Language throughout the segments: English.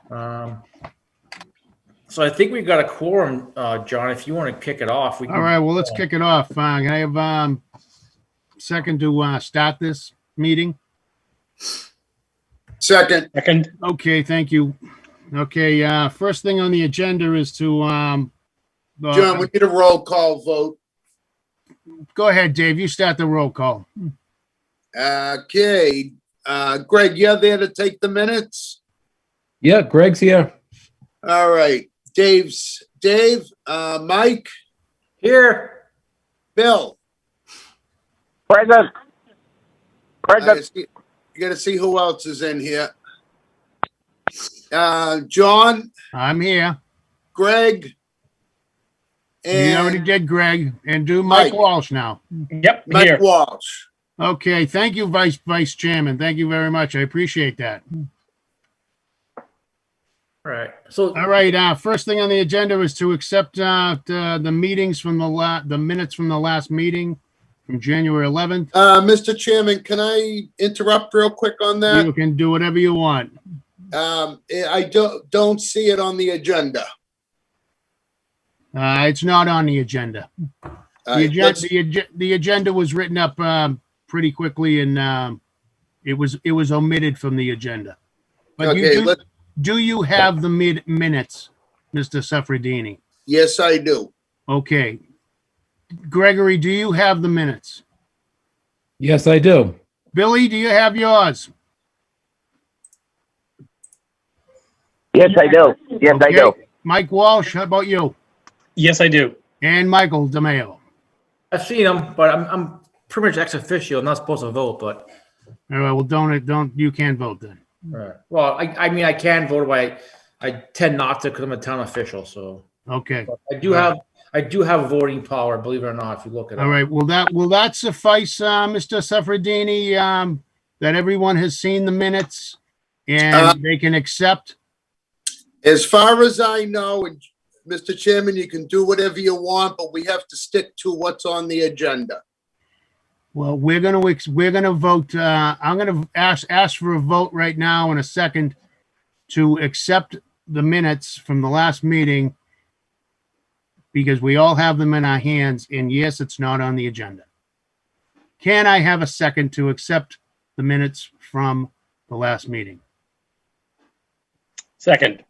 So I think we've got a quorum, John. If you want to kick it off, we can. All right, well, let's kick it off. Can I have second to start this meeting? Second. Okay, thank you. Okay, first thing on the agenda is to John, we need a roll call vote. go ahead, Dave. You start the roll call. Okay. Greg, you're there to take the minutes? Yeah, Greg's here. All right. Dave, Mike, Here. Bill. Present. You got to see who else is in here. John, I'm here. Greg, You already and did, Greg, and do Mike Mike. Walsh now. Yep. Mike Here. Walsh. Okay, thank you, Vice Chairman. Thank you very much. I appreciate that. All right. So All right, first thing on the agenda is to accept the meetings from the minutes from the last meeting from January 11th. Mr. Chairman, can I interrupt real quick on that? You can do whatever you want. I don't see it on the agenda. It's not on the agenda. The agenda was written up pretty quickly, and it was omitted from the agenda. But Okay, do you have the minutes, Mr. Suffredini? yes, I do. Okay. Gregory, do you have the minutes? Yes, I do. Billy, do you have yours? Yes, I do. Yes, I do. Okay. Mike Walsh, how about you? Yes, I do. And Michael DeMeo. I've seen them, but I'm pretty much ex officio. I'm not supposed to vote, but All right, well, don't you can't vote then. well, I mean, I can vote, but I tend not to because I'm a town official. So Okay. but I do have voting power, believe it or not. If you look at it. All right. Will that suffice, Mr. Suffredini, that everyone has seen the minutes and they can accept? As far as I know, and Mr. Chairman, you can do whatever you want, but we have to stick to what's on the agenda. Well, we're gonna vote. I'm gonna ask for a vote right now in a second to accept the minutes from the last meeting because we all have them in our hands, and yes, it's not on the agenda. Can I have a second to accept the minutes from the last meeting? Second.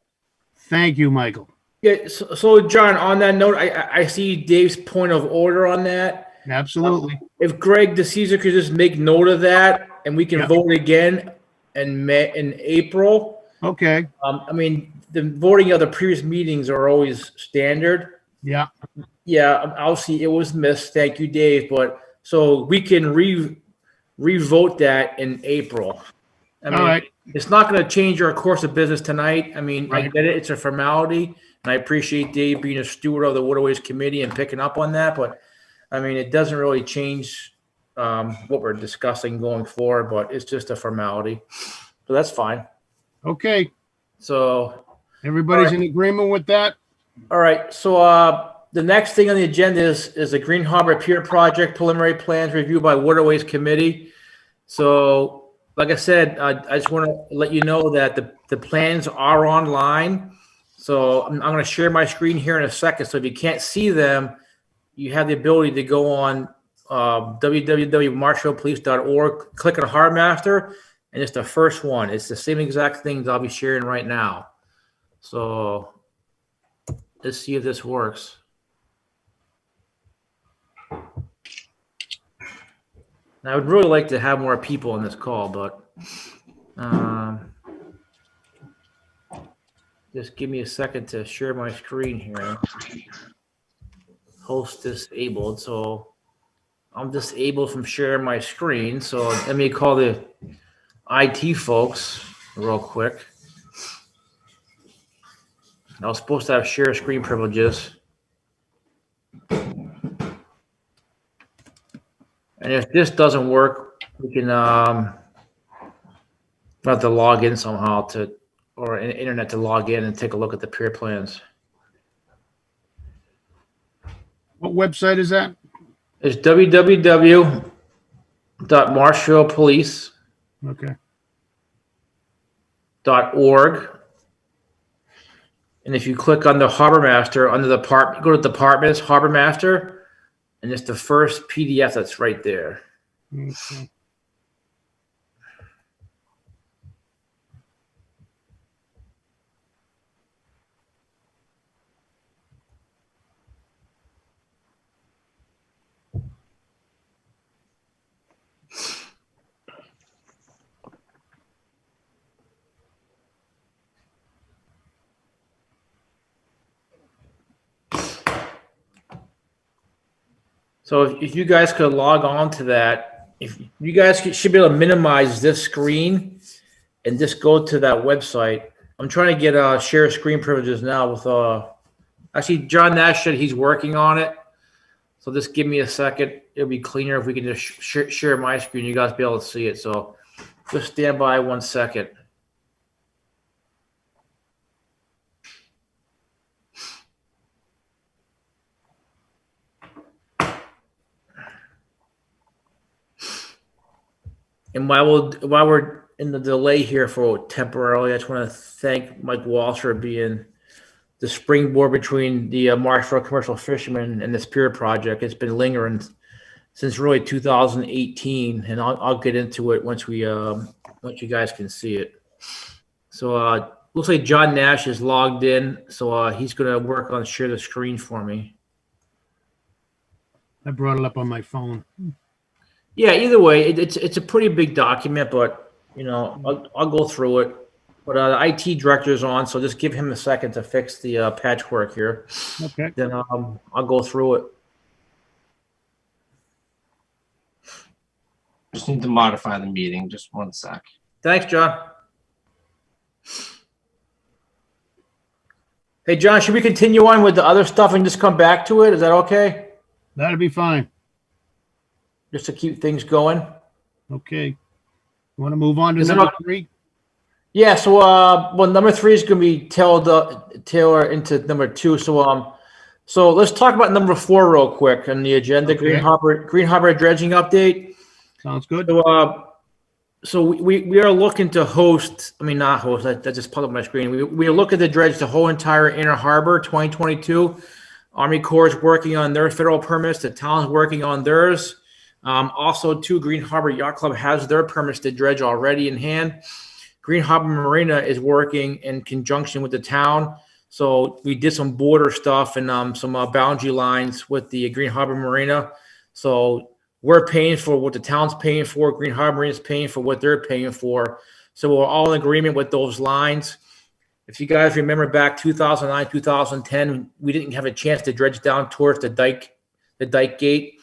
Thank you, Michael. Yeah. So John, on that note, I see Dave's point of order on that. Absolutely. If Greg DeCesar could just make note of that, and we can Yep. vote again in April. Okay. I mean, the voting of the previous meetings are always standard. Yeah. Yeah, obviously it was missed. Thank you, Dave. But so we can re-vote that in April. I mean, All right. it's not going to change our course of business tonight. I mean, I Right. get it. It's a formality, and I appreciate Dave being a steward of the Waterways Committee and picking up on that. But I mean, it doesn't really change what we're discussing going forward, but it's just a formality. So that's fine. Okay. So, Everybody's All right. in agreement with that? all right. So the next thing on the agenda is the Green Harbor Pier Project preliminary plans reviewed by Waterways Committee. So, like I said, I just want to let you know that the plans are online. So I'm going to share my screen here in a second. So if you can't see them, you have the ability to go on www.marshfieldpolice.org, click on Harbmaster, and it's the first one. It's the same exact things I'll be sharing right now. So let's see if this works. I would really like to have more people on this call, but just give me a second to share my screen here. Host disabled, so I'm disabled from sharing my screen. So let me call the IT folks real quick. I was supposed to have share screen privileges. And if this doesn't work, we can have to log in somehow or an internet to log in and take a look at the pier plans. What website is that? It's www.marshfieldpolice.org. Okay. And if you click on the Harbor Master under the go to Departments, Harbor Master, and it's the first PDF that's right there. Okay. So if you guys could log on to that, if you guys should be able to minimize this screen and just go to that website. I'm trying to get share screen privileges now with actually John Nash said he's working on it. So just give me a second. It'll be cleaner if we can just share my screen. You guys be able to see it. So just stand by 1 second. And while we're in the delay here for temporarily, I just want to thank Mike Walsh for being the springboard between the Marshfield commercial fishermen and this pier project. It's been lingering since really 2018, and I'll get into it once you guys can see it. So looks like John Nash is logged in, so he's going to work on share the screen for me. I brought it up on my phone. Yeah, either way, it's a pretty big document, but I'll go through it. But the IT director is on, so just give him a second to fix the patchwork here. Okay. Then I'll go through it. Just need to modify the meeting. Just 1 sec. Thanks, John. Hey, John, should we continue on with the other stuff and just come back to it? Is that okay? That'll be fine. Just to keep things going? Okay. You want to move on to Is it number okay? 3? Yeah, so well, number 3 is going to be tailored into number 2. So let's talk about number 4 real quick on the agenda. Okay. Green Harbor dredging update. Sounds good. So we are looking to host. I mean, not host. That just pulled up my screen. We are looking to dredge the whole entire Inner Harbor 2022. Army Corps is working on their federal permits. The town's working on theirs. Also, too, Green Harbor Yacht Club has their permits to dredge already in hand. Green Harbor Marina is working in conjunction with the town. So we did some border stuff and some boundary lines with the Green Harbor Marina. So we're paying for what the town's paying for. Green Harbor Marina is paying for what they're paying for. So we're all in agreement with those lines. If you guys remember back 2009, 2010, we didn't have a chance to dredge down towards the dike gate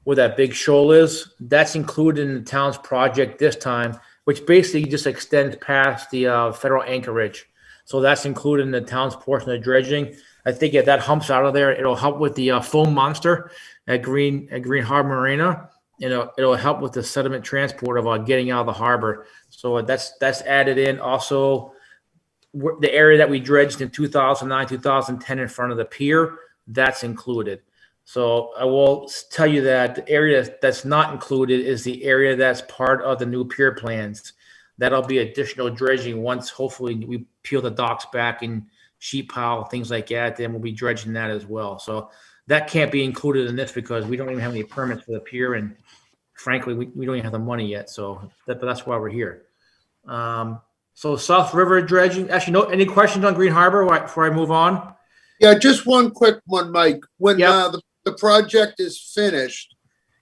where that big shoal is. That's included in the town's project this time, which basically just extends past the federal anchorage. So that's included in the town's portion of dredging. I think if that humps out of there, it'll help with the foam monster at Green Harbor Marina. It'll help with the sediment transport of getting out of the harbor. So that's added in. Also, the area that we dredged in 2009, 2010 in front of the pier, that's included. So I will tell you that the area that's not included is the area that's part of the new pier plans. That'll be additional dredging once hopefully we peel the docks back and sheet pile, things like that, then we'll be dredging that as well. So that can't be included in this because we don't even have any permits for the pier, and frankly, we don't even have the money yet. So that's why we're here. So South River dredging. Actually, any questions on Green Harbor before I move on? Yeah, just one quick one, Mike. When Yep. the project is finished,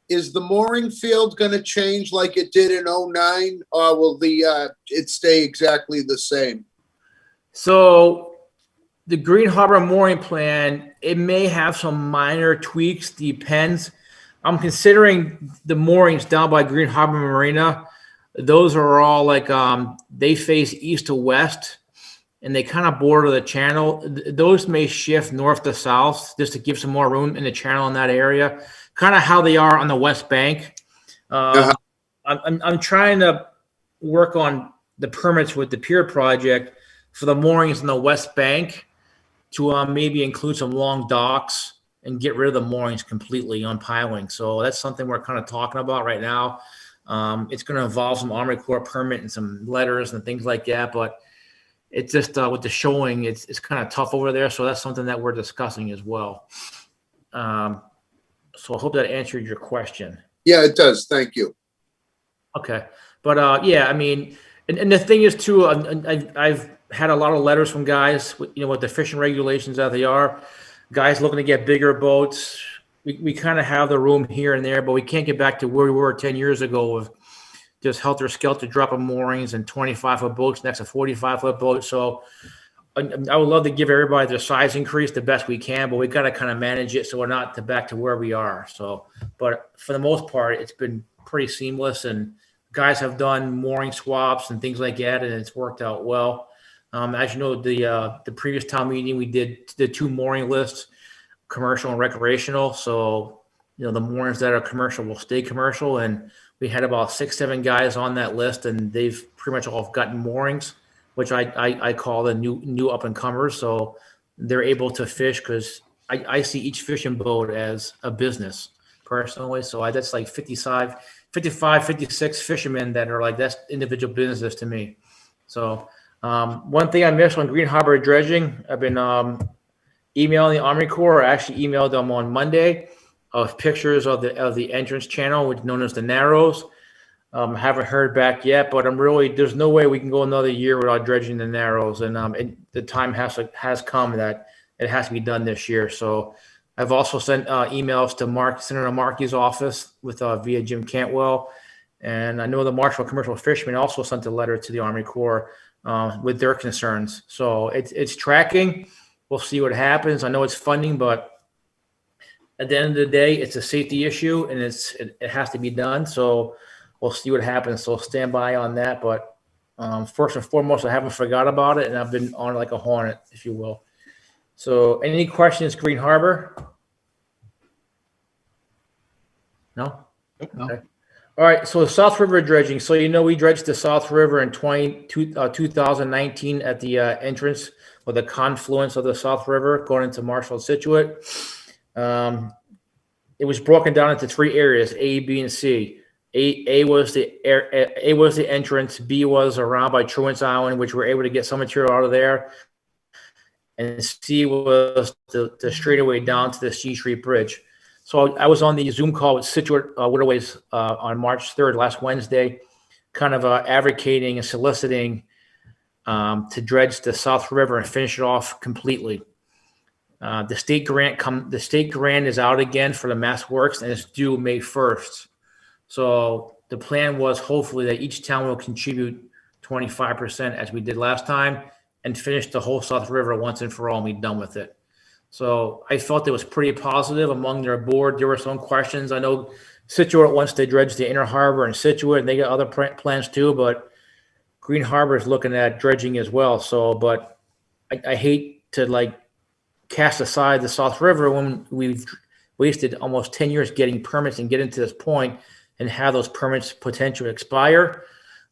is the mooring field going to change like it did in 09, or will it stay exactly the same? So the Green Harbor mooring plan, it may have some minor tweaks, depends. I'm considering the moorings down by Green Harbor Marina. Those are all like, they face east to west and they kind of border the channel. Those may shift north to south just to give some more room in the channel in that area, kind of how they are on the West Bank. I'm trying to work on the permits with the pier project for the moorings in the West Bank to maybe include some long docks and get rid of the moorings completely on piling. So that's something we're kind of talking about right now. It's going to involve some Army Corps permit and some letters and things like that. But it's just with the showing, it's kind of tough over there. So that's something that we're discussing as well. So I hope that answered your question. Yeah, it does. Thank you. Okay. But yeah, I mean, and the thing is too, I've had a lot of letters from guys, with the fishing regulations that they are, guys looking to get bigger boats. We kind of have the room here and there, but we can't get back to where we were 10 years ago with just helter-skelter dropping moorings and 25-foot boats next to 45-foot boats. So I would love to give everybody their size increase the best we can, but we got to kind of manage it so we're not back to where we are. So, but for the most part, it's been pretty seamless, and guys have done mooring swaps and things like that, and it's worked out well. As you know, the previous town meeting, we did the 2 mooring lists, commercial and recreational. So, the moorings that are commercial will stay commercial, and we had about 6-7 guys on that list, and they've pretty much all gotten moorings, which I call the new up and comers. So they're able to fish, because I see each fishing boat as a business personally. So that's like 55, 56 fishermen that are like, that's individual businesses to me. So one thing I missed on Green Harbor dredging, I've been emailing the Army Corps. I actually emailed them on Monday of pictures of the entrance channel, which is known as the Narrows. Haven't heard back yet, but there's no way we can go another year without dredging the Narrows. And the time has come that it has to be done this year. So I've also sent emails to Senator Markey's office via Jim Cantwell. And I know the Marshfield Commercial Fishermen also sent a letter to the Army Corps with their concerns. So it's tracking. We'll see what happens. I know it's funding, but at the end of the day, it's a safety issue, and it has to be done. So we'll see what happens. So stand by on that. But first and foremost, I haven't forgot about it, and I've been on like a hornet, if you will. So any questions, Green Harbor? No? No. Okay. All right. So the South River dredging. So, we dredged the South River in 2019 at the entrance or the confluence of the South River going into Marshfield, Situate. It was broken down into 3 areas, A, B, and C. A was the entrance. B was around by Truant's Island, which we were able to get some material out of there. And C was the straightaway down to the C Street Bridge. So I was on the Zoom call with Situate Waterways on March 3rd, last Wednesday, kind of advocating and soliciting to dredge the South River and finish it off completely. The state grant is out again for the Mass Works, and it's due May 1st. So the plan was hopefully that each town will contribute 25% as we did last time and finish the whole South River once and for all and be done with it. So I felt it was pretty positive among their board. There were some questions. I know Situate wants to dredge the Inner Harbor and Situate, and they got other plans too, but Green Harbor is looking at dredging as well. So, but I hate to cast aside the South River when we've wasted almost 10 years getting permits and getting to this point and have those permits potentially expire.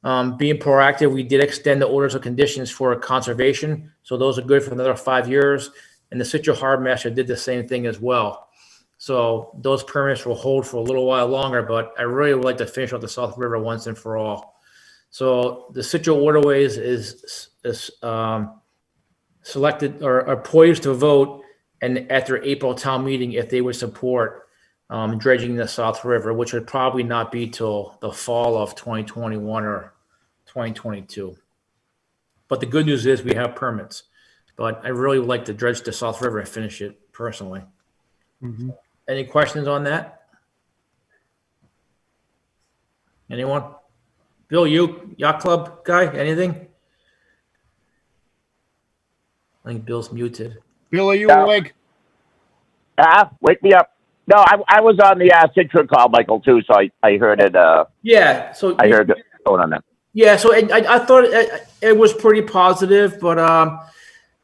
Being proactive, we did extend the orders of conditions for conservation. So those are good for another 5 years. And the Situate Harbor Master did the same thing as well. So those permits will hold for a little while longer, but I really would like to finish off the South River once and for all. So the Situate Waterways is selected or are poised to vote and at their April town meeting if they would support dredging the South River, which would probably not be till the fall of 2021 or 2022. But the good news is we have permits. But I really would like to dredge the South River and finish it personally. Mhm. Any questions on that? Anyone? Bill, you yacht club guy, anything? I think Bill's muted. Bill, are you No. awake? Wake me up. No, I was on the Citrus call, Michael, too, so I heard it. Yeah. So I heard it going on that. yeah. So I thought it was pretty positive, but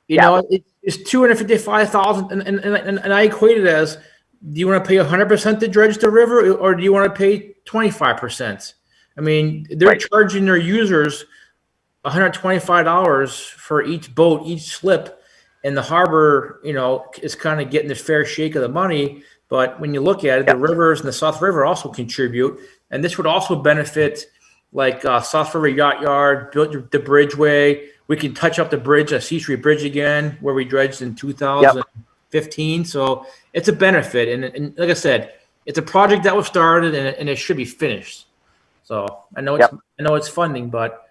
it's 255,000, and I equate it as: do you want to pay 100% to dredge the river, or do you want to pay 25%? I mean, they're Right. charging their users $125 for each boat, each slip, and the harbor, is kind of getting the fair shake of the money. But when you look at it, the rivers and the South River also contribute, and this would also benefit like South River Yacht Yard, built the bridgeway. We can touch up the bridge, C Street Bridge again, where we dredged in 2015. So it's a benefit. And like I said, it's a project that was started and it should be finished. So I know it's funding, but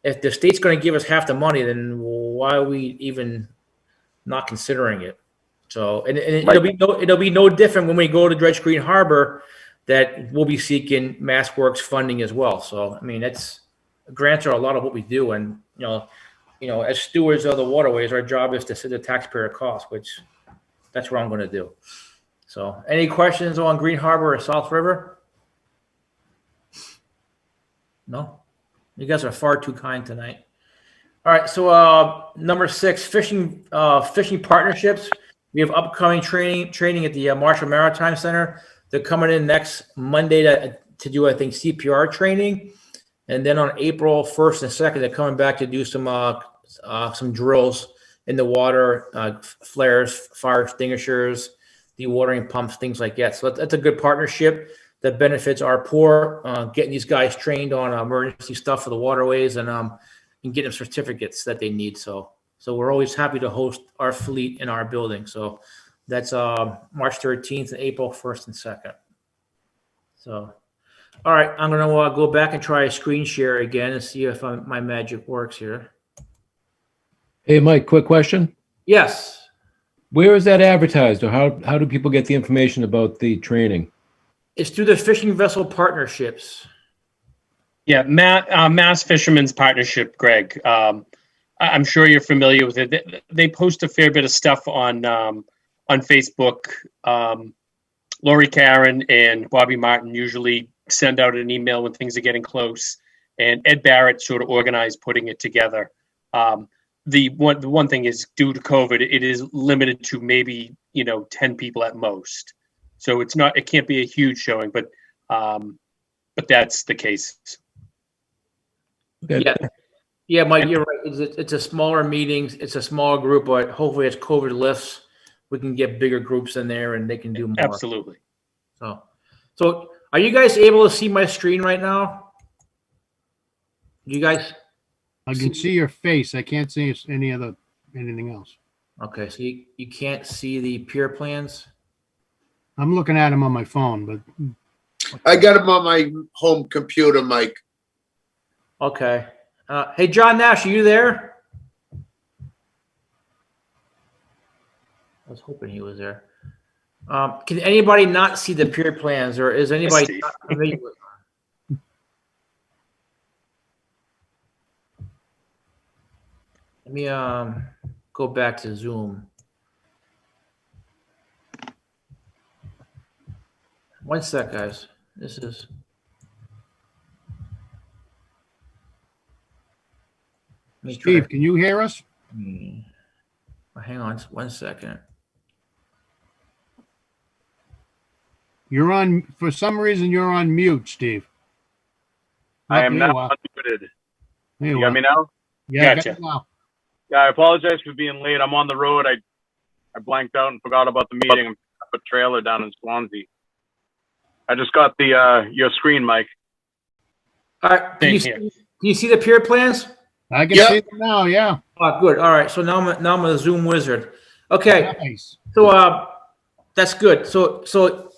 if the state's going to give us half the money, then why are we even not considering it? So, and it'll be no different when we go to Dredge Green Harbor, that we'll be seeking Mass Works funding as well. So, I mean, grants are a lot of what we do, and as stewards of the waterways, our job is to set the taxpayer cost, which that's what I'm going to do. So, any questions on Green Harbor or South River? No, you guys are far too kind tonight. All right, so number 6, fishing partnerships. We have upcoming training at the Marshfield Maritime Center. They're coming in next Monday to do, I think, CPR training, and then on April 1st and 2nd, they're coming back to do some drills in the water, flares, fire extinguishers, dewatering pumps, things like that. So that's a good partnership that benefits our poor, getting these guys trained on emergency stuff for the waterways and getting them certificates that they need. So we're always happy to host our fleet in our building. So that's March 13th and April 1st and 2nd. So, all right, I'm going to go back and try a screen share again and see if my magic works here. Hey, Mike, quick question. Yes. Where is that advertised, or how do people get the information about the training? It's through the fishing vessel partnerships. Yeah, Mass Fishermen's Partnership, Greg. I'm sure you're familiar with it. They post a fair bit of stuff on Facebook. Lori Karen and Bobby Martin usually send out an email when things are getting close, and Ed Barrett sort of organized putting it together. The one thing is, due to COVID, it is limited to maybe 10 people at most. So it can't be a huge showing, but that's the case. Okay. Yeah, Mike, you're right. It's a smaller meetings. It's a smaller group, but hopefully as COVID lifts, we can get bigger groups in there and they can do more. Absolutely. So are you guys able to see my screen right now? You guys? I can see your face. I can't see anything else. Okay, so you can't see the pier plans? I'm looking at them on my phone, but I got them on my home computer, Mike. Okay. Hey, John Nash, are you there? I was hoping he was there. Can anybody not see the pier plans, or is anybody not familiar with them? Let me go back to Zoom. One sec, guys. This is. Steve, can you hear us? Hang on 1 second. You're on, for some reason, you're on mute, Steve. I am There now you are. unmuted. There You got me now? Yeah, Gotcha. got you now. Yeah, I apologize for being late. I'm on the road. I blanked out and forgot about the meeting. I'm up a trailer down in Swansea. I just got the your screen, Mike. All right. Can Same you see the pier plans? I can Yep. see them now, yeah. Oh, good. All right. So now I'm a Zoom wizard. Okay. Nice. So that's good. So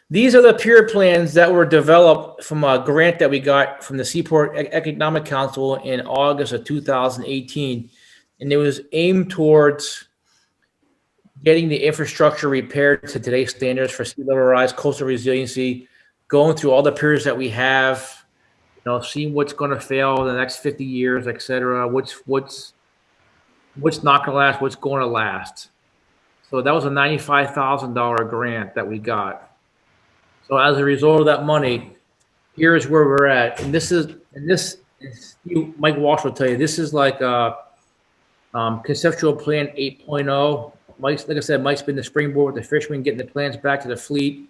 these are the pier plans that were developed from a grant that we got from the Seaport Economic Council in August of 2018, and it was aimed towards getting the infrastructure repaired to today's standards for sea level rise, coastal resiliency, going through all the piers that we have, seeing what's going to fail in the next 50 years, et cetera, what's not going to last, what's going to last. So that was a $95,000 grant that we got. So as a result of that money, here's where we're at. And this is Mike Walsh will tell you, this is like a conceptual plan 8.0. Mike's, like I said, Mike's been the springboard with the fishermen, getting the plans back to the fleet,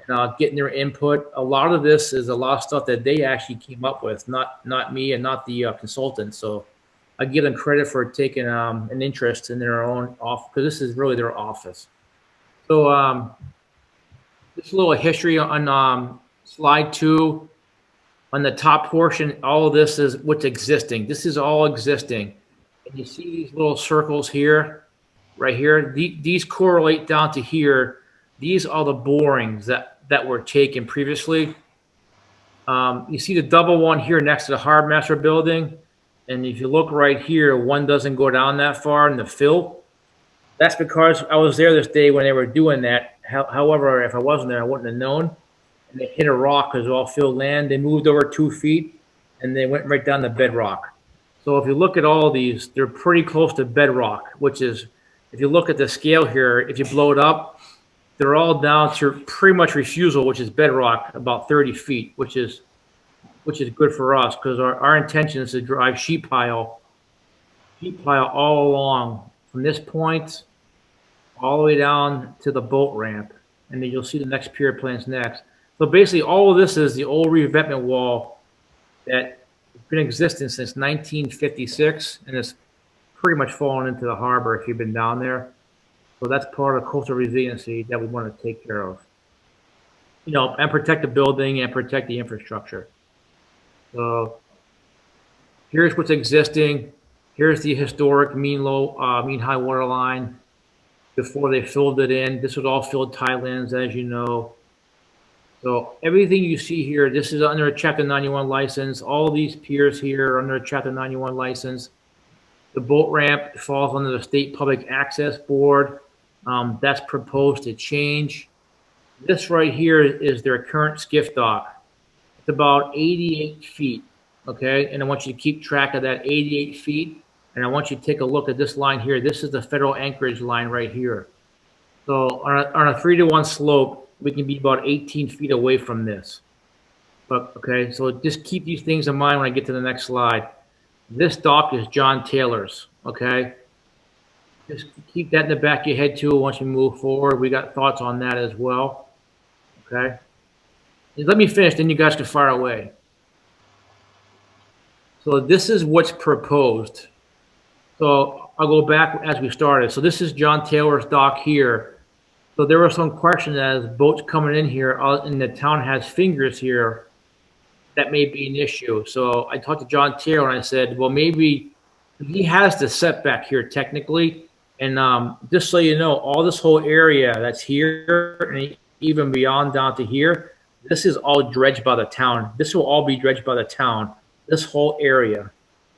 and getting their input. A lot of this is a lot of stuff that they actually came up with, not me and not the consultant. So I give them credit for taking an interest in their own office, because this is really their office. So just a little history on slide 2. On the top portion, all of this is what's existing. This is all existing. And you see these little circles here, right here. These correlate down to here. These are the borings that were taken previously. You see the double one here next to the harbor master building. And if you look right here, one doesn't go down that far in the fill. That's because I was there this day when they were doing that. However, if I wasn't there, I wouldn't have known. And they hit a rock because it was all filled land. They moved over 2 feet and they went right down the bedrock. So if you look at all of these, they're pretty close to bedrock, which is, if you look at the scale here, if you blow it up, they're all down to pretty much refusal, which is bedrock, about 30 feet, which is good for us because our intention is to drive sheet pile all along from this point all the way down to the boat ramp. And then you'll see the next pier plans next. So basically all of this is the old revetment wall that has been in existence since 1956 and it's pretty much fallen into the harbor if you've been down there. So that's part of coastal resiliency that we want to take care of. You know, and protect the building and protect the infrastructure. So here's what's existing. Here's the historic mean high water line before they filled it in. This was all filled tidelands, as you know. So everything you see here, this is under a Chapter 91 license. All these piers here are under a Chapter 91 license. The boat ramp falls under the State Public Access Board. That's proposed to change. This right here is their current skiff dock. It's about 88 feet, okay? And I want you to keep track of that 88 feet. And I want you to take a look at this line here. This is the federal anchorage line right here. So on a 3-to-1 slope, we can be about 18 feet away from this. But okay, so just keep these things in mind when I get to the next slide. This dock is John Taylor's, okay? Just keep that in the back of your head too once you move forward. We got thoughts on that as well, okay? And let me finish, then you guys can fire away. So this is what's proposed. So I'll go back as we started. So this is John Taylor's dock here. So there was some question as boats coming in here and the town has fingers here, that may be an issue. So I talked to John Taylor and I said, well, maybe he has the setback here technically. And just so you know, all this whole area that's here and even beyond down to here, this is all dredged by the town. This will all be dredged by the town. This whole area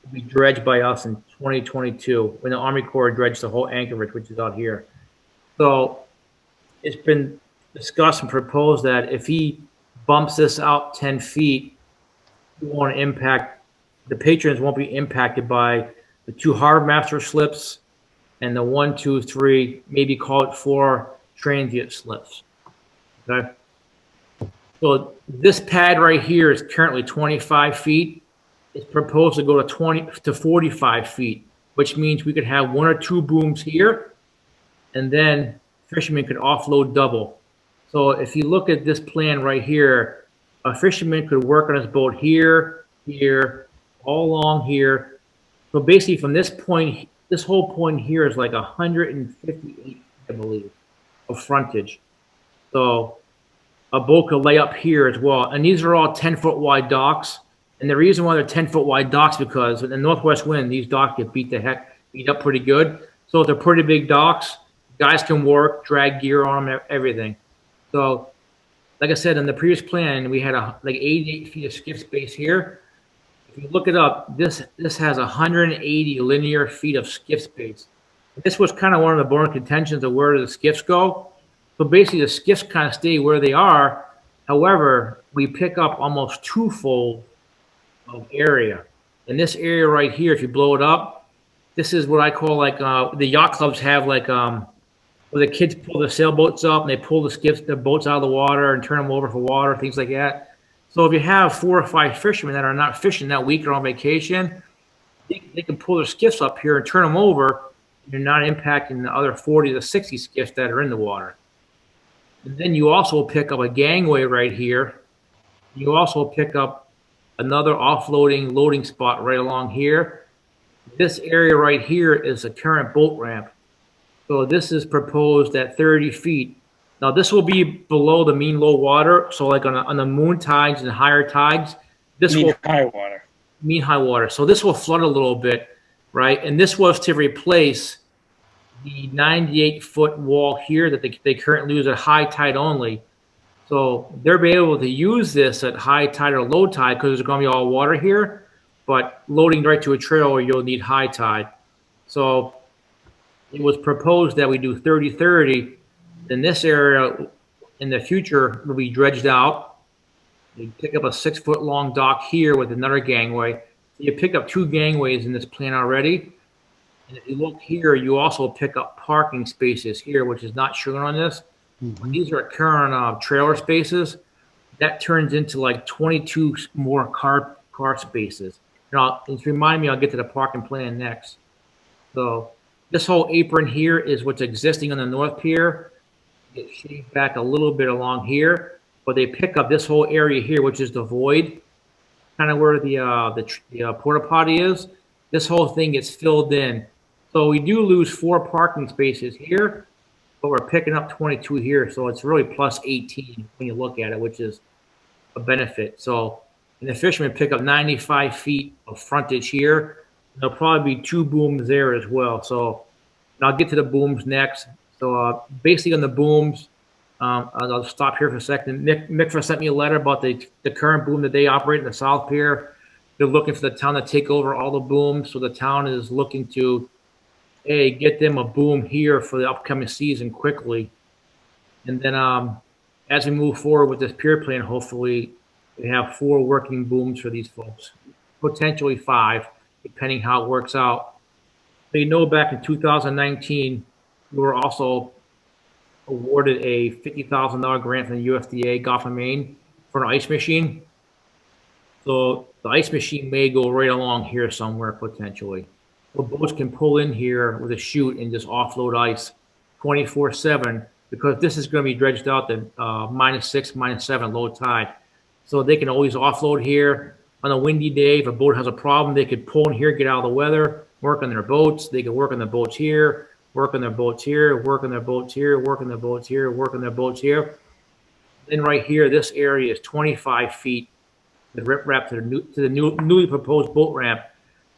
will be dredged by us in 2022 when the Army Corps dredged the whole anchorage, which is out here. So it's been discussed and proposed that if he bumps this out 10 feet, it won't impact, the patrons won't be impacted by the 2 harbor master slips and the 1, 2, 3, maybe call it 4 transient slips. Okay. So this pad right here is currently 25 feet. It's proposed to go to 45 feet, which means we could have 1 or 2 booms here, and then fishermen could offload double. So if you look at this plan right here, a fisherman could work on his boat here, here, all along here. So basically from this point, this whole point here is like 158, I believe, of frontage. So a boat could lay up here as well. And these are all 10-foot wide docks. And the reason why they're 10-foot wide docks because in the northwest wind, these docks get beat up pretty good. So they're pretty big docks. Guys can work, drag gear on them, everything. So, like I said, in the previous plan, we had like 88 feet of skiff space here. If you look it up, this has 180 linear feet of skiff space. This was kind of one of the born contentions of where the skiffs go. So basically, the skiffs kind of stay where they are. However, we pick up almost twofold of area. In this area right here, if you blow it up, this is what I call like the yacht clubs have like where the kids pull the sailboats up and they pull the boats out of the water and turn them over for water, things like that. So if you have 4 or 5 fishermen that are not fishing that week or on vacation, they can pull their skiffs up here and turn them over. And you're not impacting the other 40 to 60 skiffs that are in the water. And then you also pick up a gangway right here. You also pick up another offloading loading spot right along here. This area right here is a current boat ramp. So this is proposed at 30 feet. Now this will be below the mean low water. So like on the moon tides and higher tides, This Mean will high water. mean high water. So this will flood a little bit, right? And this was to replace the 98-foot wall here that they currently use at high tide only. So they'll be able to use this at high tide or low tide because there's going to be all water here, but loading right to a trailer, you'll need high tide. So it was proposed that we do 30-30. Then this area in the future will be dredged out. You pick up a 6-foot long dock here with another gangway. So you pick up 2 gangways in this plan already. And if you look here, you also pick up parking spaces here, which is not shown on this. These are current trailer spaces. That turns into like 22 more car spaces. Now, just remind me, I'll get to the parking plan next. So this whole apron here is what's existing on the north pier. It shaved back a little bit along here, but they pick up this whole area here, which is the void, kind of where the porta potty is. This whole thing gets filled in. So we do lose 4 parking spaces here, but we're picking up 22 here. So it's really plus 18 when you look at it, which is a benefit. So, and the fishermen pick up 95 feet of frontage here. There'll probably be 2 booms there as well. So, and I'll get to the booms next. So basically on the booms, I'll stop here for a second. Nick sent me a letter about the current boom that they operate in the South Pier. They're looking for the town to take over all the booms. So the town is looking to, get them a boom here for the upcoming season quickly. And then as we move forward with this pier plan, hopefully we have 4 working booms for these folks, potentially 5, depending how it works out. So, you know, back in 2019, we were also awarded a $50,000 grant from the USDA Gulf of Maine for an ice machine. So the ice machine may go right along here somewhere potentially. So boats can pull in here with a chute and just offload ice 24/7 because this is going to be dredged out to -6, -7 low tide. So they can always offload here. On a windy day, if a boat has a problem, they could pull in here, get out of the weather, work on their boats. They could work on their boats here, work on their boats here, work on their boats here, work on their boats here, work on their boats here. Then right here, this area is 25 feet, the rip wrap to the newly proposed boat ramp.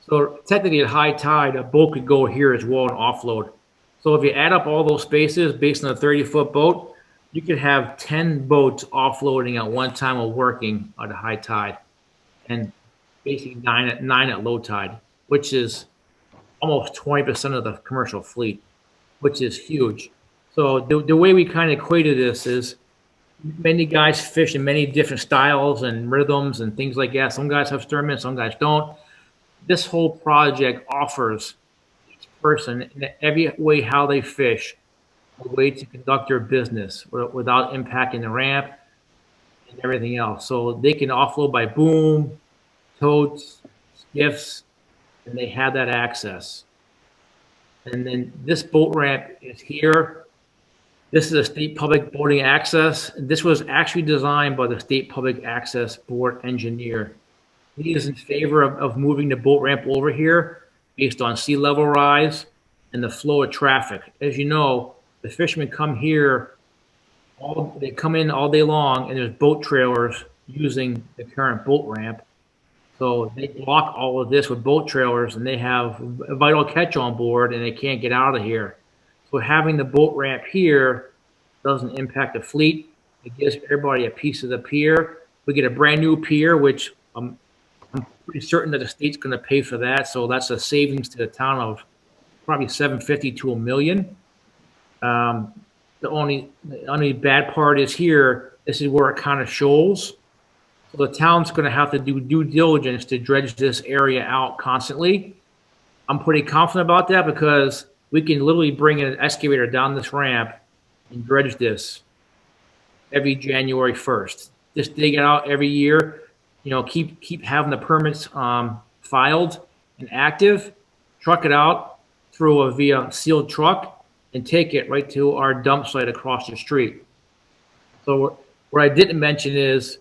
So technically at high tide, a boat could go here as well and offload. So if you add up all those spaces based on a 30-foot boat, you could have 10 boats offloading at one time while working at a high tide, and basically nine at low tide, which is almost 20% of the commercial fleet, which is huge. So the way we kind of equated this is many guys fish in many different styles and rhythms and things like that. Some guys have sternmen, some guys don't. This whole project offers each person in every way how they fish a way to conduct their business without impacting the ramp and everything else. So they can offload by boom, totes, skiffs, and they have that access. And then this boat ramp is here. This is a state public boating access. This was actually designed by the State Public Access Board engineer. He is in favor of moving the boat ramp over here based on sea level rise and the flow of traffic. As you know, the fishermen come here, they come in all day long, and there's boat trailers using the current boat ramp. So they block all of this with boat trailers, and they have a vital catch on board, and they can't get out of here. So having the boat ramp here doesn't impact the fleet. It gives everybody a piece of the pier. We get a brand new pier, which I'm pretty certain that the state's going to pay for that. So that's a savings to the town of probably $750,000 to $1 million. The only bad part is here. This is where it kind of shoals. So the town's going to have to do due diligence to dredge this area out constantly. I'm pretty confident about that because we can literally bring an excavator down this ramp and dredge this every January 1st. Just dig it out every year. You know, keep having the permits filed and active. Truck it out through via sealed truck and take it right to our dump site across the street. So what I didn't mention is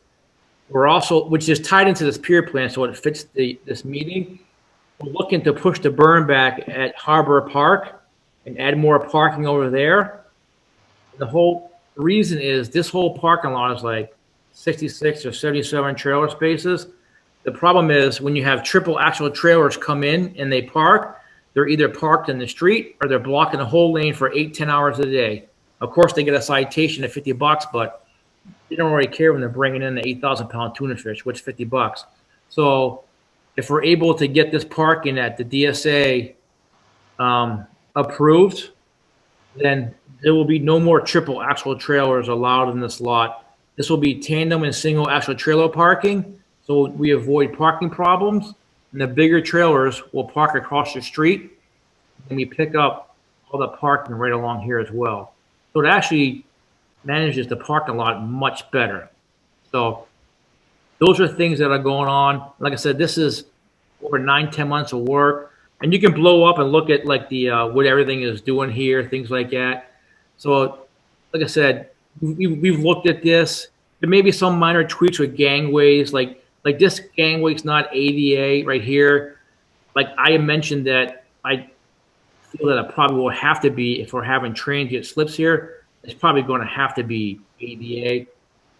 we're also, which is tied into this pier plan, so it fits this meeting. We're looking to push the burn back at Harbor Park and add more parking over there. The whole reason is this whole parking lot is like 66 or 77 trailer spaces. The problem is when you have triple axle trailers come in and they park, they're either parked in the street or they're blocking the whole lane for 8-10 hours a day. Of course, they get a citation of $50, but they don't really care when they're bringing in the 8,000-pound tuna fish, which is $50. So if we're able to get this parking at the DSA approved, then there will be no more triple axle trailers allowed in this lot. This will be tandem and single axle trailer parking, so we avoid parking problems. And the bigger trailers will park across the street, and we pick up all the parking right along here as well. So it actually manages the parking lot much better. So those are things that are going on. Like I said, this is over 9-10 months of work, and you can blow up and look at like the what everything is doing here, things like that. So like I said, we've looked at this. There may be some minor tweaks with gangways, like this gangway's not ADA right here. Like I mentioned that I feel that it probably will have to be, if we're having transient slips here, it's probably going to have to be ADA.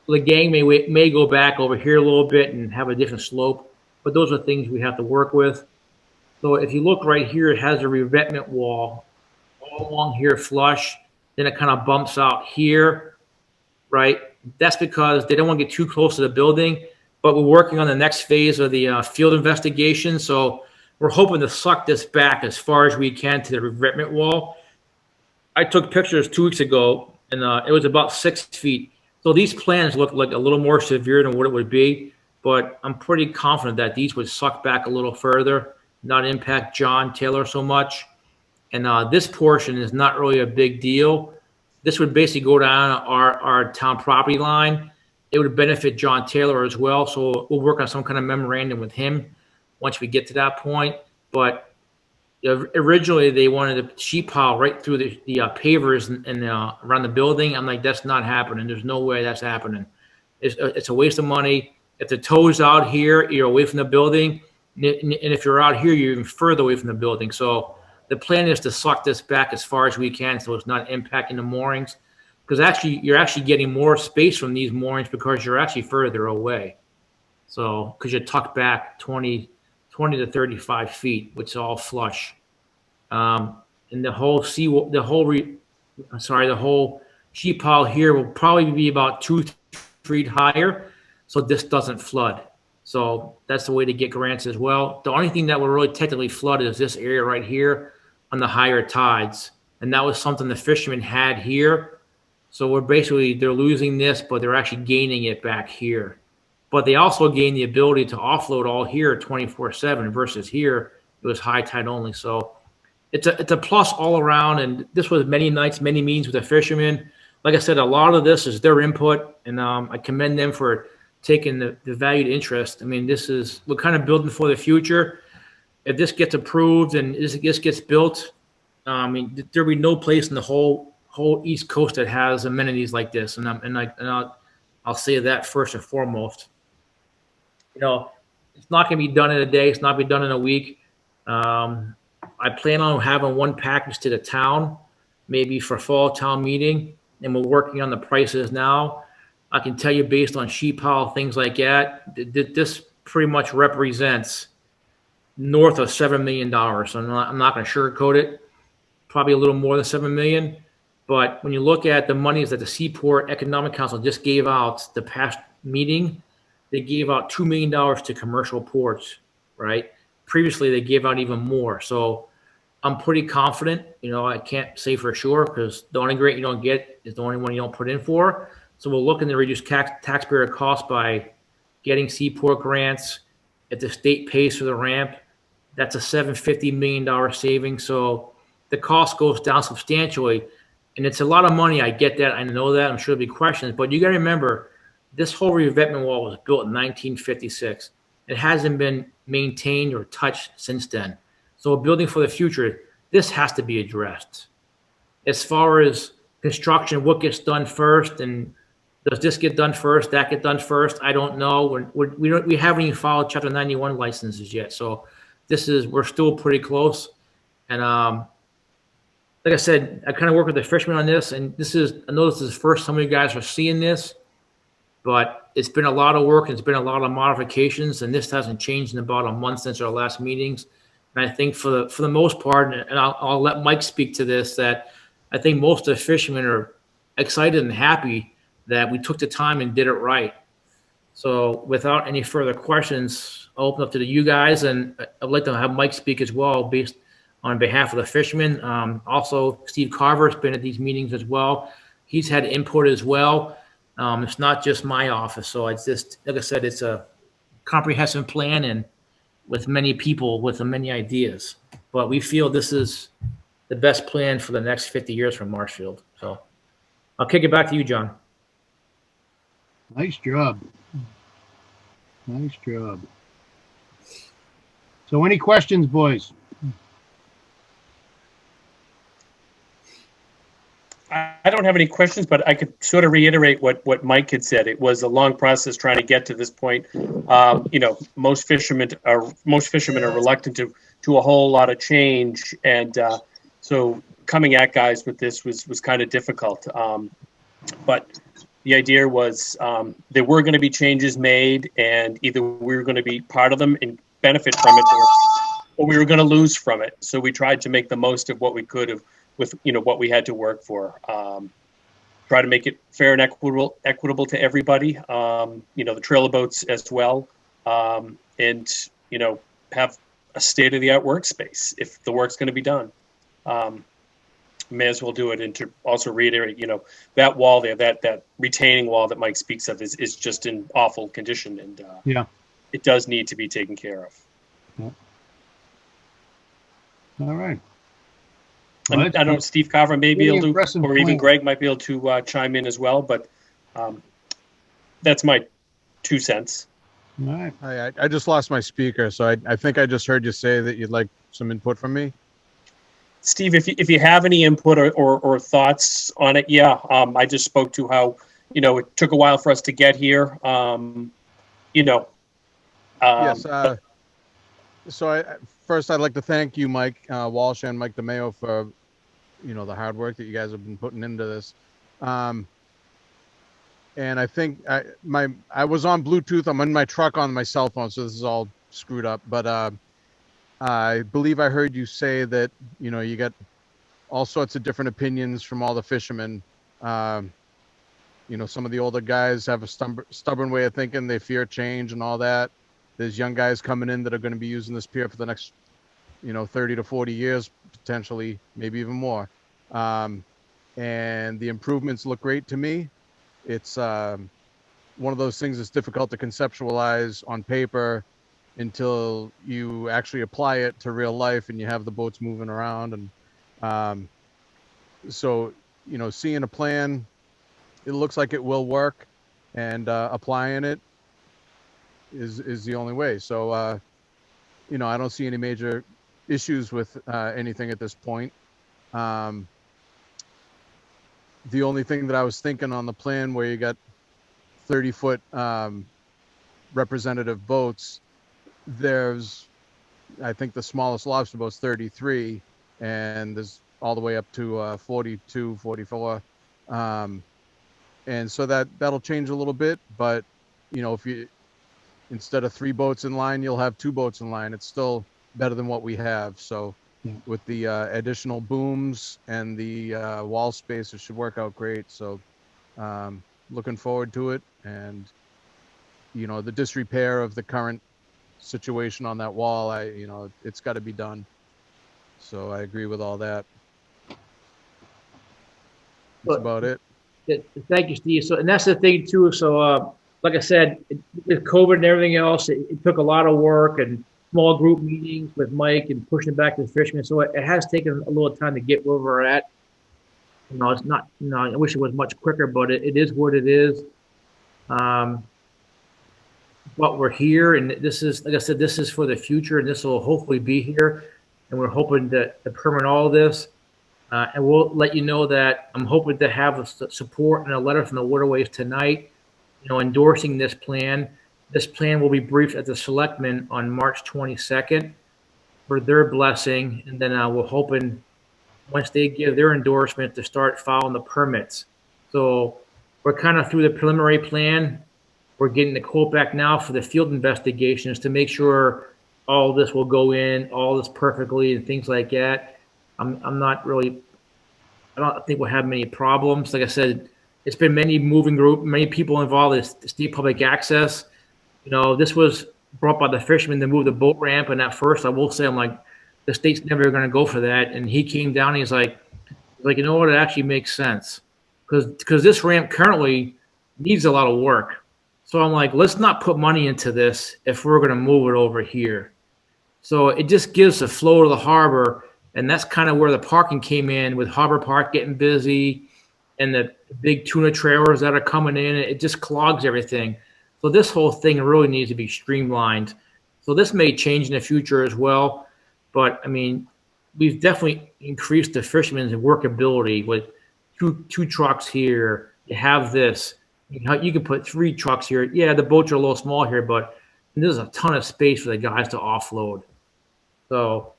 So the gang may go back over here a little bit and have a different slope, but those are things we have to work with. So if you look right here, it has a revetment wall all along here flush. Then it kind of bumps out here, right? That's because they don't want to get too close to the building, but we're working on the next phase of the field investigation. So we're hoping to suck this back as far as we can to the revetment wall. I took pictures 2 weeks ago, and it was about 6 feet. So these plans look like a little more severe than what it would be, but I'm pretty confident that these would suck back a little further, not impact John Taylor so much. And this portion is not really a big deal. This would basically go down our town property line. It would benefit John Taylor as well. So we'll work on some kind of memorandum with him once we get to that point. But originally they wanted a sheet pile right through the pavers and around the building. I'm like, that's not happening. There's no way that's happening. It's a waste of money. If the toe's out here, you're away from the building. And if you're out here, you're even further away from the building. So the plan is to suck this back as far as we can so it's not impacting the moorings. Because actually, you're actually getting more space from these moorings because you're actually further away. So, because you're tucked back 20 to 35 feet, which is all flush. And the whole sheet pile here will probably be about 2 feet higher, so this doesn't flood. So that's the way to get grants as well. The only thing that will really technically flood is this area right here on the higher tides. And that was something the fishermen had here. So they're losing this, but they're actually gaining it back here. But they also gain the ability to offload all here 24/7 versus here, it was high tide only. So it's a plus all around. And this was many nights, many meetings with the fishermen. Like I said, a lot of this is their input, and I commend them for taking the valued interest. I mean, we're kind of building for the future. If this gets approved and this gets built, I mean, there'll be no place in the whole East Coast that has amenities like this. And I'll say that first and foremost. You know, it's not going to be done in a day. It's not going to be done in a week. I plan on having one package to the town, maybe for fall town meeting, and we're working on the prices now. I can tell you based on sheet pile, things like that, this pretty much represents north of $7 million. So I'm not going to sugarcoat it. Probably a little more than $7 million. But when you look at the monies that the Seaport Economic Council just gave out the past meeting, they gave out $2 million to commercial ports, right? Previously, they gave out even more. So I'm pretty confident. You know, I can't say for sure because the only grant you don't get is the only one you don't put in for. So we're looking to reduce taxpayer costs by getting Seaport grants. If the state pays for the ramp, that's a $750 million saving. So the cost goes down substantially. And it's a lot of money. I get that. I know that. I'm sure there'll be questions. But you got to remember, this whole revetment wall was built in 1956. It hasn't been maintained or touched since then. So building for the future, this has to be addressed. As far as construction, what gets done first, and does this get done first, that get done first? I don't know. We haven't even filed Chapter 91 licenses yet. So we're still pretty close. And like I said, I kind of work with the fishermen on this, and I know this is the first some of you guys are seeing this, but it's been a lot of work. It's been a lot of modifications, and this hasn't changed in about a month since our last meetings. And I think for the most part, and I'll let Mike speak to this, that I think most of the fishermen are excited and happy that we took the time and did it right. So without any further questions, I'll open up to you guys, and I'd like to have Mike speak as well, based on behalf of the fishermen. Also, Steve Carver's been at these meetings as well. He's had input as well. It's not just my office, so it's just, like I said, it's a comprehensive plan and with many people with many ideas. But we feel this is the best plan for the next 50 years for Marshfield. So I'll kick it back to you, John. Nice job. Nice job. So any questions, boys? I don't have any questions, but I could sort of reiterate what Mike had said. It was a long process trying to get to this point. You know, most fishermen are reluctant to a whole lot of change, and so coming at guys with this was kind of difficult. But the idea was there were going to be changes made, and either we were going to be part of them and benefit from it, or we were going to lose from it. So we tried to make the most of what we could have with, you know, what we had to work for. Try to make it fair and equitable to everybody. You know, the trailer boats as well, and you know, have a state-of-the-art workspace if the work's going to be done. May as well do it. And to also reiterate, you know, that wall there, that retaining wall that Mike speaks of is just in awful condition, and Yeah. it does need to be taken care of. Yeah. All right. And I don't know, Steve Carver may be Really able to, impressive or even plan. Greg might be able to chime in as well, but that's my 2 cents. All right. I just lost my speaker, so I think I just heard you say that you'd like some input from me. Steve, if you have any input or thoughts on it, yeah. I just spoke to how, you know, it took a while for us to get here. You know. Yes. So first, I'd like to thank you, Mike Walsh and Mike DeMeo, for, you know, the hard work that you guys have been putting into this. And I think I was on Bluetooth. I'm in my truck on my cell phone, so this is all screwed up. But I believe I heard you say that, you know, you got all sorts of different opinions from all the fishermen. You know, some of the older guys have a stubborn way of thinking. They fear change and all that. There's young guys coming in that are going to be using this pier for the next, you know, 30 to 40 years, potentially, maybe even more. And the improvements look great to me. It's one of those things that's difficult to conceptualize on paper until you actually apply it to real life and you have the boats moving around. And so, you know, seeing a plan, it looks like it will work, and applying it is the only way. So, you know, I don't see any major issues with anything at this point. The only thing that I was thinking on the plan where you got 30-foot representative boats, there's, I think the smallest lobster boat's 33, and there's all the way up to 42, 44. And so that'll change a little bit, but, you know, if you, instead of 3 boats in line, you'll have 2 boats in line. It's still better than what we have. So with the additional booms and the wall space, it should work out great. So looking forward to it. And, you know, the disrepair of the current situation on that wall, you know, it's got to be done. So I agree with all that. That's about it. Thank you, Steve. So, and that's the thing too. So, like I said, with COVID and everything else, it took a lot of work and small group meetings with Mike and pushing back to the fishermen. So it has taken a little time to get where we're at. You know, it's not, you know, I wish it was much quicker, but it is what it is. But we're here, and this is, like I said, this is for the future, and this will hopefully be here. And we're hoping to permit all of this. And we'll let you know that I'm hoping to have the support and a letter from the Waterways tonight, you know, endorsing this plan. This plan will be briefed at the selectmen on March 22nd for their blessing. And then we're hoping once they give their endorsement to start filing the permits. So we're kind of through the preliminary plan. We're getting the quote back now for the field investigations to make sure all this will go in, all this perfectly and things like that. I'm not really, I don't think we'll have many problems. Like I said, it's been many moving group, many people involved in state public access. You know, this was brought by the fishermen to move the boat ramp. And at first I will say, I'm like, the state's never going to go for that. And he came down and he's like, you know what? It actually makes sense because this ramp currently needs a lot of work. So I'm like, let's not put money into this if we're going to move it over here. So it just gives the flow to the harbor. And that's kind of where the parking came in with Harbor Park getting busy and the big tuna trailers that are coming in. It just clogs everything. So this whole thing really needs to be streamlined. So this may change in the future as well. But I mean, we've definitely increased the fishermen's workability with two trucks here. You have this. You can put 3 trucks here. Yeah, the boats are a little small here, but there's a ton of space for the guys to offload. So,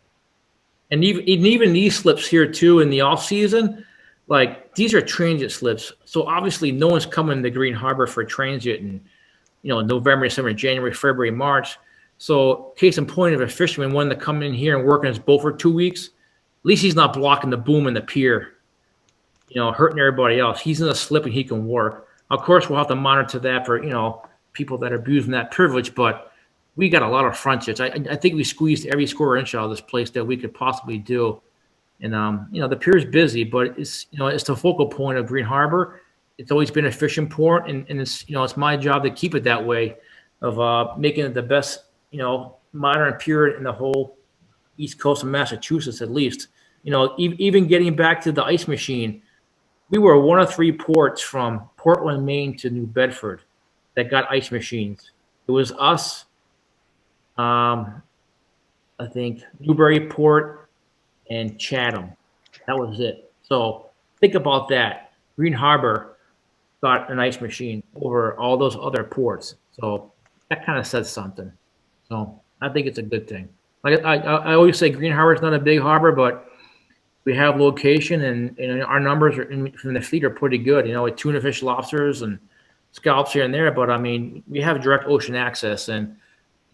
and even these slips here too in the off season, like these are transit slips. So obviously no one's coming to Green Harbor for transit in, November, December, January, February, March. So case in point, if a fisherman wanted to come in here and work on his boat for 2 weeks, at least he's not blocking the boom in the pier, hurting everybody else. He's in a slip and he can work. Of course, we'll have to monitor that for, people that are abusing that privilege, but we got a lot of frontage. I think we squeezed every square inch out of this place that we could possibly do. And, the pier is busy, but it's, it's the focal point of Green Harbor. It's always been a fishing port, and it's, it's my job to keep it that way of making it the best, modern pier in the whole East Coast of Massachusetts, at least. Even getting back to the ice machine, we were one of 3 ports from Portland, Maine to New Bedford that got ice machines. It was us, I think Newburyport and Chatham. That was it. So think about that. Green Harbor got an ice machine over all those other ports. So that kind of says something. So I think it's a good thing. Like I always say, Green Harbor is not a big harbor, but we have location and our numbers from the fleet are pretty good. With tuna fish, lobsters, and scallops here and there. But I mean, we have direct ocean access, and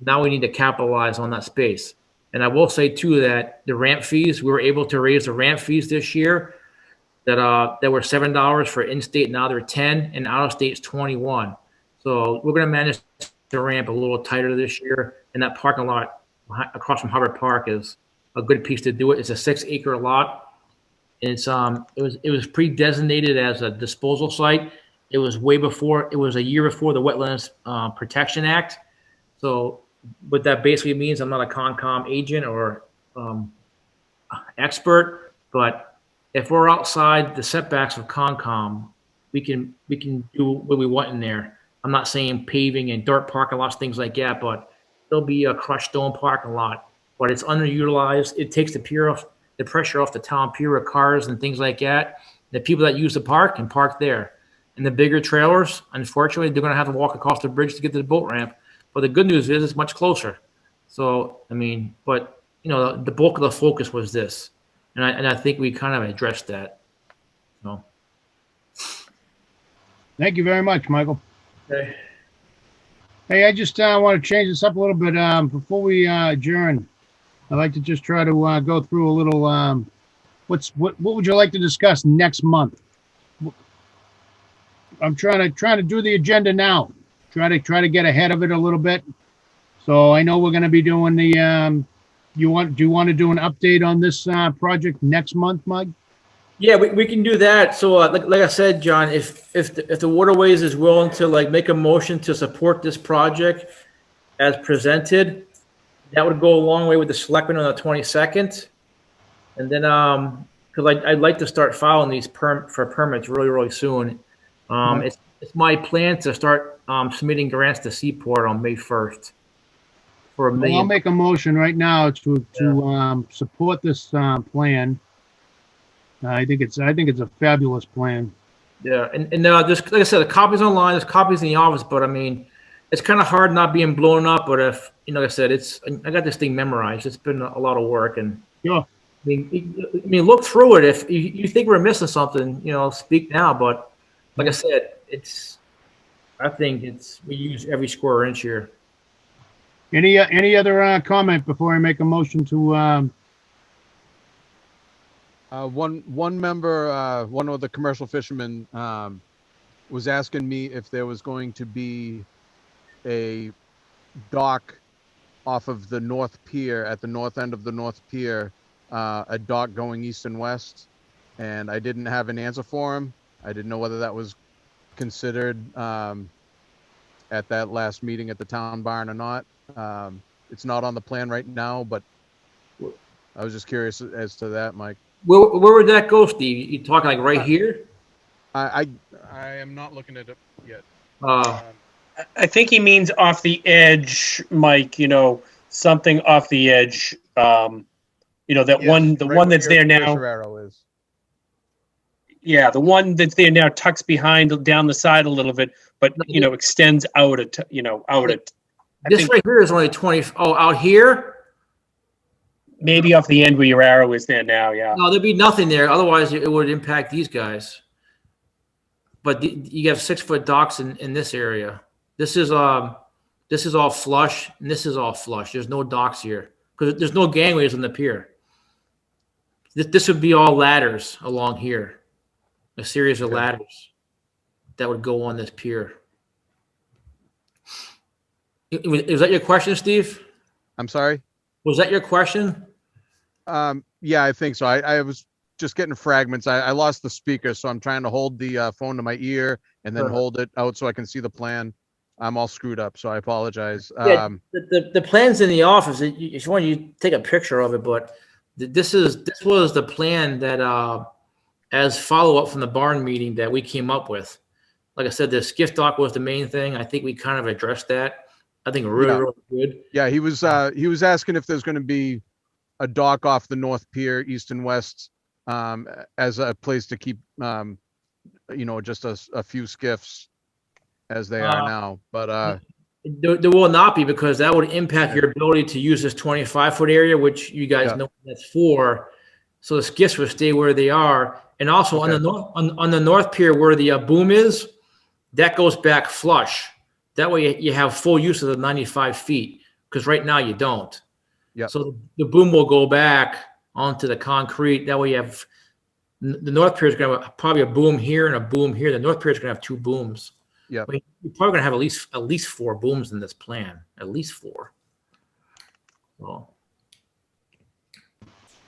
now we need to capitalize on that space. And I will say too that the ramp fees, we were able to raise the ramp fees this year. That were $7 for in-state. Now they're 10, and out-of-state is 21. So we're going to manage the ramp a little tighter this year. And that parking lot across from Harbor Park is a good piece to do it. It's a 6-acre lot. And it was pre-designated as a disposal site. It was a year before the Wetlands Protection Act. So what that basically means, I'm not a Concom agent or expert, but if we're outside the setbacks of Concom, we can do what we want in there. I'm not saying paving and dirt parking lots, things like that, but there'll be a crushed stone parking lot, but it's underutilized. It takes the pressure off the town pier of cars and things like that. The people that use the park can park there. And the bigger trailers, unfortunately, they're going to have to walk across the bridge to get to the boat ramp. But the good news is it's much closer. So, I mean, but, the bulk of the focus was this. And I think we kind of addressed that. So. Thank you very much, Michael. Okay. Hey, I just want to change this up a little bit. Before we adjourn, I'd like to just try to go through a little, what would you like to discuss next month? I'm trying to do the agenda now. Try to get ahead of it a little bit. So I know we're going to be doing the, do you want to do an update on this project next month, Mike? Yeah, we can do that. So like I said, John, if the Waterways is willing to make a motion to support this project as presented, that would go a long way with the selectmen on the 22nd. And then, because I'd like to start filing these for permits really, really soon. It's my plan to start submitting grants to Seaport on May 1st. Well, I'll make a motion right now to support this plan. I think it's a fabulous plan. Yeah, and there's, like I said, the copies online, there's copies in the office, but I mean, it's kind of hard not being blown up. But if like I said, I got this thing memorized. It's been a lot of work, and sure. I mean, look through it. If you think we're missing something, speak now. But like I said, I think we use every square inch here. Any other comment before I make a motion to, One member, one of the commercial fishermen, was asking me if there was going to be a dock off of the North Pier, at the north end of the North Pier, a dock going east and west, and I didn't have an answer for him. I didn't know whether that was considered at that last meeting at the town barn or not. It's not on the plan right now, but I was just curious as to that, Mike. Where would that go, Steve? You talking like right here? I am not looking at it yet. I think he means off the edge, Mike, something off the edge. The one that's there now. Arrow is. Yeah, the one that's there now tucks behind down the side a little bit, but extends out This right here is only 20. Oh, out here? Maybe off the end where your arrow is there now. Yeah. No, there'd be nothing there. Otherwise, it would impact these guys. But you have 6-foot docks in this area. This is all flush, and this is all flush. There's no docks here because there's no gangways on the pier. This would be all ladders along here, a series of ladders that would go on this pier. Is that your question, Steve? I'm sorry? Was that your question? Yeah, I think so. I was just getting fragments. I lost the speaker, so I'm trying to hold the phone to my ear and then hold it out so I can see the plan. I'm all screwed up, so I apologize. Yeah, the plan's in the office. If you want, you take a picture of it. But this was the plan that, as follow up from the barn meeting that we came up with. Like I said, the skiff dock was the main thing. I think we kind of addressed that. I think really good. Yeah, he was asking if there's going to be a dock off the North Pier, east and west, as a place to keep, just a few skiffs as they are now. But there will not be, because that would impact your ability to use this 25-foot area, which you guys know what that's for. So the skiffs will stay where they are, and also on the North Pier where the boom is, that goes back flush. That way you have full use of the 95 feet, because right now you don't. Yeah. So the boom will go back onto the concrete. That way you have the North Pier is going to have probably a boom here and a boom here. The North Pier is going to have 2 booms. Yeah. I mean, you're probably going to have at least 4 booms in this plan. At least 4. So,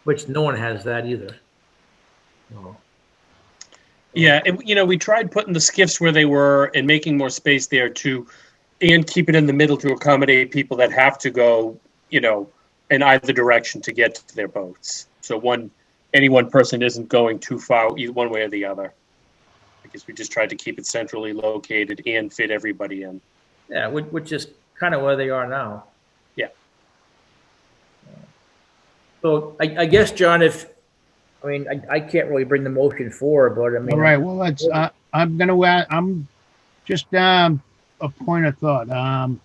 which no one has that either. So. Yeah, and, we tried putting the skiffs where they were and making more space there too, and keep it in the middle to accommodate people that have to go, in either direction to get to their boats. So any one person isn't going too far either one way or the other. I guess we just tried to keep it centrally located and fit everybody in. Yeah, which is kind of where they are now. Yeah. So I guess, John, I can't really bring the motion forward, but I mean. all right, well, let's, I'm going to add, I'm just, a point of thought.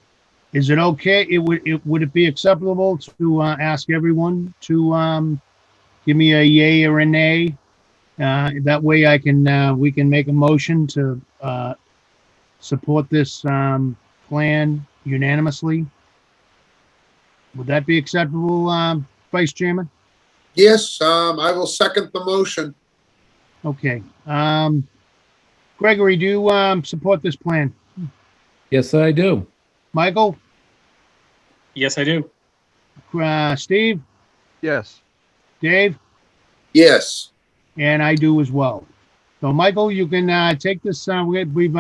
Is it okay? Would it be acceptable to, ask everyone to, give me a yay or a nay? That way we can make a motion to, support this, plan unanimously. Would that be acceptable, Vice Chairman? Yes, I will second the motion. Okay. Gregory, do you support this plan? Yes, I do. Michael? Yes, I do. Steve? yes. Dave? Yes. And I do as well. So Michael, you can take this, we've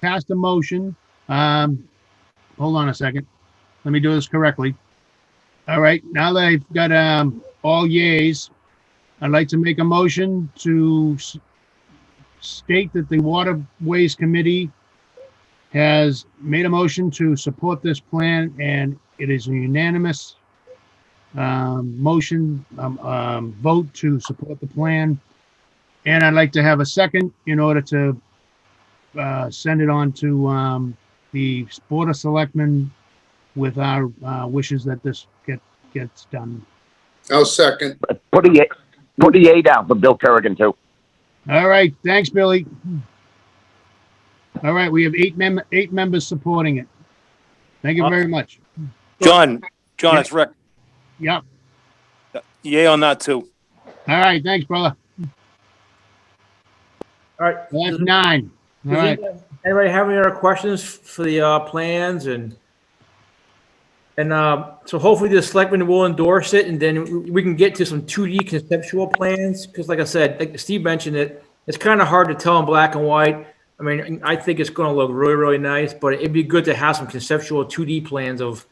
passed a motion. Hold on a second. Let me do this correctly. All right, now that I've got all yays, I'd like to make a motion to state that the Waterways Committee has made a motion to support this plan, and it is a unanimous motion, vote to support the plan. And I'd like to have a second in order to send it on to the Board of Selectmen with our wishes that this gets done. I'll second. Put a yay down for Bill Kerrigan too. All right, thanks, Billy. All right, we have eight members supporting it. Thank you very much. John, it's Rick. Yep. Yay on that too. All right, thanks, brother. All right. That's 9. All Does right. anybody have any other questions for the plans and so hopefully the selectmen will endorse it and then we can get to some 2D conceptual plans because like I said, like Steve mentioned it's kind of hard to tell in black and white. I mean, I think it's going to look really, really nice, but it'd be good to have some conceptual 2D plans of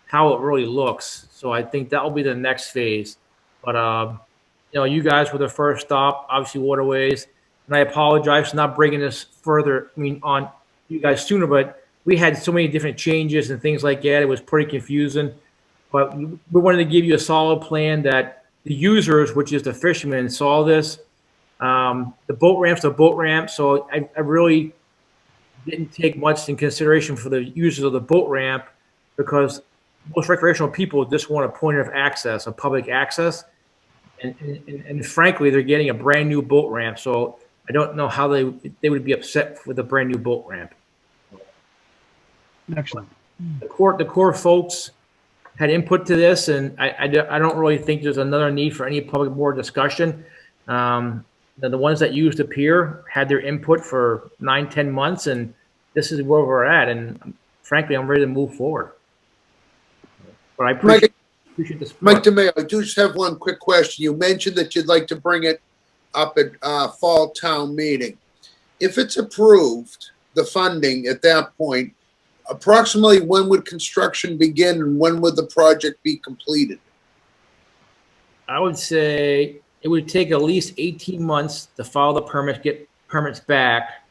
how it really looks. So I think that will be the next phase. But, you know, you guys were the first stop, obviously Waterways. And I apologize for not bringing this further, I mean, on you guys sooner, but we had so many different changes and things like that. It was pretty confusing. But we wanted to give you a solid plan that the users, which is the fishermen, saw this. The boat ramp's a boat ramp, so I really didn't take much in consideration for the users of the boat ramp because most recreational people just want a point of access, a public access. And frankly, they're getting a brand new boat ramp, so I don't know how they would be upset with a brand new boat ramp. Excellent. The core folks had input to this, and I don't really think there's another need for any public board discussion. The ones that used the pier had their input for 9-10 months, and this is where we're at. And frankly, I'm ready to move forward. But I appreciate this. Mike DeMayo, I do just have one quick question. You mentioned that you'd like to bring it up at fall town meeting. If it's approved, the funding at that point, approximately when would construction begin and when would the project be completed? I would say it would take at least 18 months to file the permits, get permits back.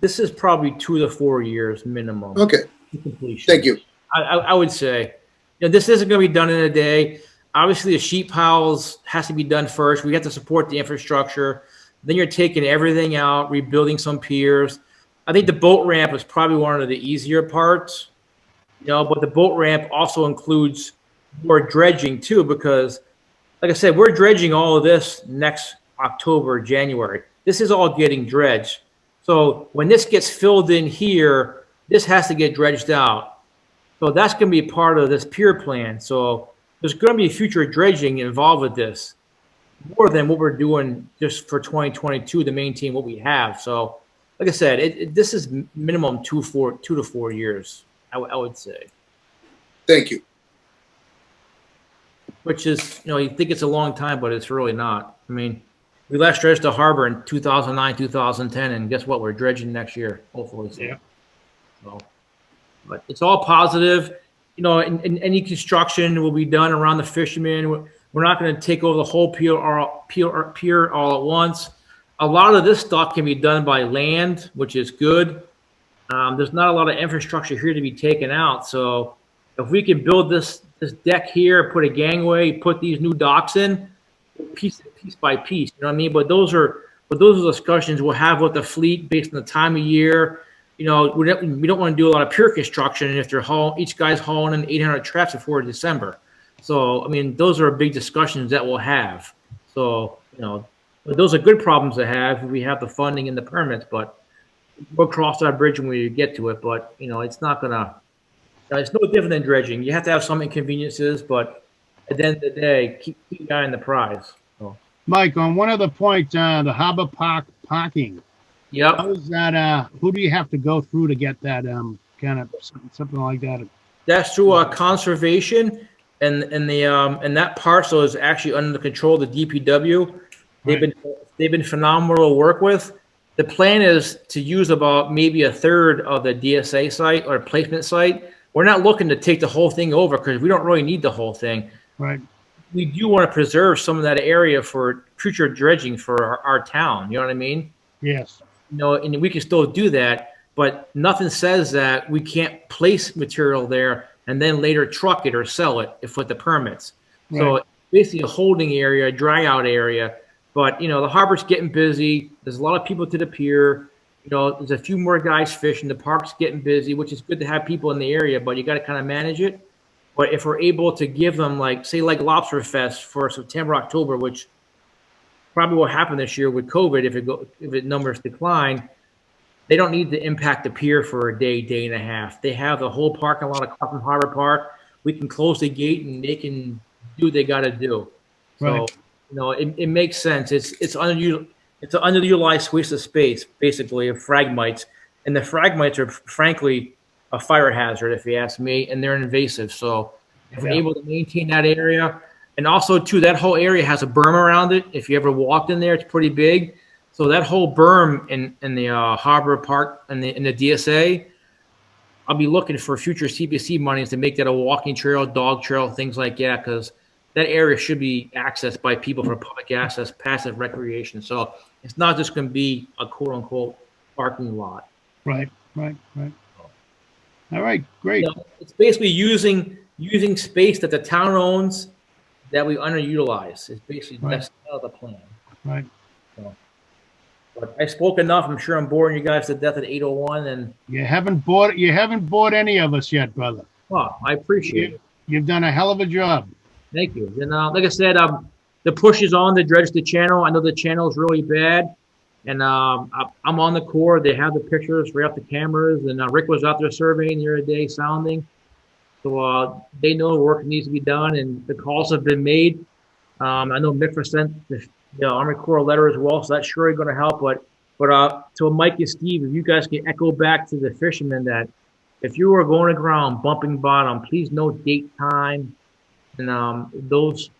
This is probably 2 to 4 years minimum. Okay. Completion. Thank you. I would say, you know, this isn't going to be done in a day. Obviously, the sheet piles has to be done first. We have to support the infrastructure. Then you're taking everything out, rebuilding some piers. I think the boat ramp is probably one of the easier parts, you know, but the boat ramp also includes more dredging too, because like I said, we're dredging all of this next October, January. This is all getting dredged. So when this gets filled in here, this has to get dredged out. So that's going to be part of this pier plan. So there's going to be future dredging involved with this, more than what we're doing just for 2022 to maintain what we have. So like I said, this is minimum 2 to 4 years, I would say. Thank you. Which is, you know, you think it's a long time, but it's really not. I mean, we last dredged the harbor in 2009, 2010, and guess what? We're dredging next year, hopefully. So. Yeah. So, but it's all positive. You know, and any construction will be done around the fishermen. We're not going to take over the whole pier all at once. A lot of this stuff can be done by land, which is good. There's not a lot of infrastructure here to be taken out. So if we can build this deck here, put a gangway, put these new docks in, piece by piece, you know what I mean? But those are discussions we'll have with the fleet based on the time of year. You know, we don't want to do a lot of pier construction, and if they're each guy's hauling in 800 traps before December. So I mean, those are big discussions that we'll have. So you know, those are good problems to have. We have the funding and the permits, but we'll cross that bridge when we get to it. But you know, it's not gonna. It's no different than dredging. You have to have some inconveniences, but at the end of the day, keep your eye on the prize. So. Mike, on one other point, the harbor park parking. Yep. How is that? Who do you have to go through to get that kind of something like that? That's through conservation, and that parcel is actually under the control of the DPW. They've been phenomenal to work with. The plan is to use about maybe a third of the DSA site or placement site. We're not looking to take the whole thing over because we don't really need the whole thing. Right. We do want to preserve some of that area for future dredging for our town. You know what I mean? Yes. You know, and we can still do that, but nothing says that we can't place material there and then later truck it or sell it if with the permits. Right. So basically a holding area, a dry out area. But, you know, the harbor's getting busy. There's a lot of people to the pier. You know, there's a few more guys fishing. The park's getting busy, which is good to have people in the area, but you got to kind of manage it. But if we're able to give them, like, say, like Lobster Fest for September, October, which probably will happen this year with COVID if it numbers decline, they don't need to impact the pier for a day, day and a half. They have the whole parking lot of Coffin Harbor Park. We can close the gate and they can do what they got to do. So, Right. you know, it makes sense. It's an underutilized waste of space, basically, of fragmites. And the fragmites are, frankly, a fire hazard, if you ask me, and they're invasive. So if we're Yeah. able to maintain that area, and also, too, that whole area has a berm around it. If you ever walked in there, it's pretty big. So that whole berm in the Harbor Park and in the DSA, I'll be looking for future CPC monies to make that a walking trail, dog trail, things like that, because that area should be accessed by people for public access, passive recreation. So it's not just going to be a quote unquote parking lot. Right. All right, great. You know, it's basically using space that the town owns that we underutilize. It's basically Right. that's kind of the plan. Right. So, but I spoke enough. I'm sure I'm boring you guys to death at 8:01, and You haven't bored any of us yet, brother. well, I appreciate it. You've done a hell of a job. Thank you. And like I said, the push is on to dredge the channel. I know the channel is really bad, and I'm on the Corps. They have the pictures right off the cameras, and Rick was out there surveying the other day, sounding. So they know work needs to be done, and the calls have been made. I know Mick sent the Army Corps letter as well, so that's surely going to help. But to Mike and Steve, if you guys can echo back to the fishermen that if you are going to ground, bumping bottom, please note date, time, and those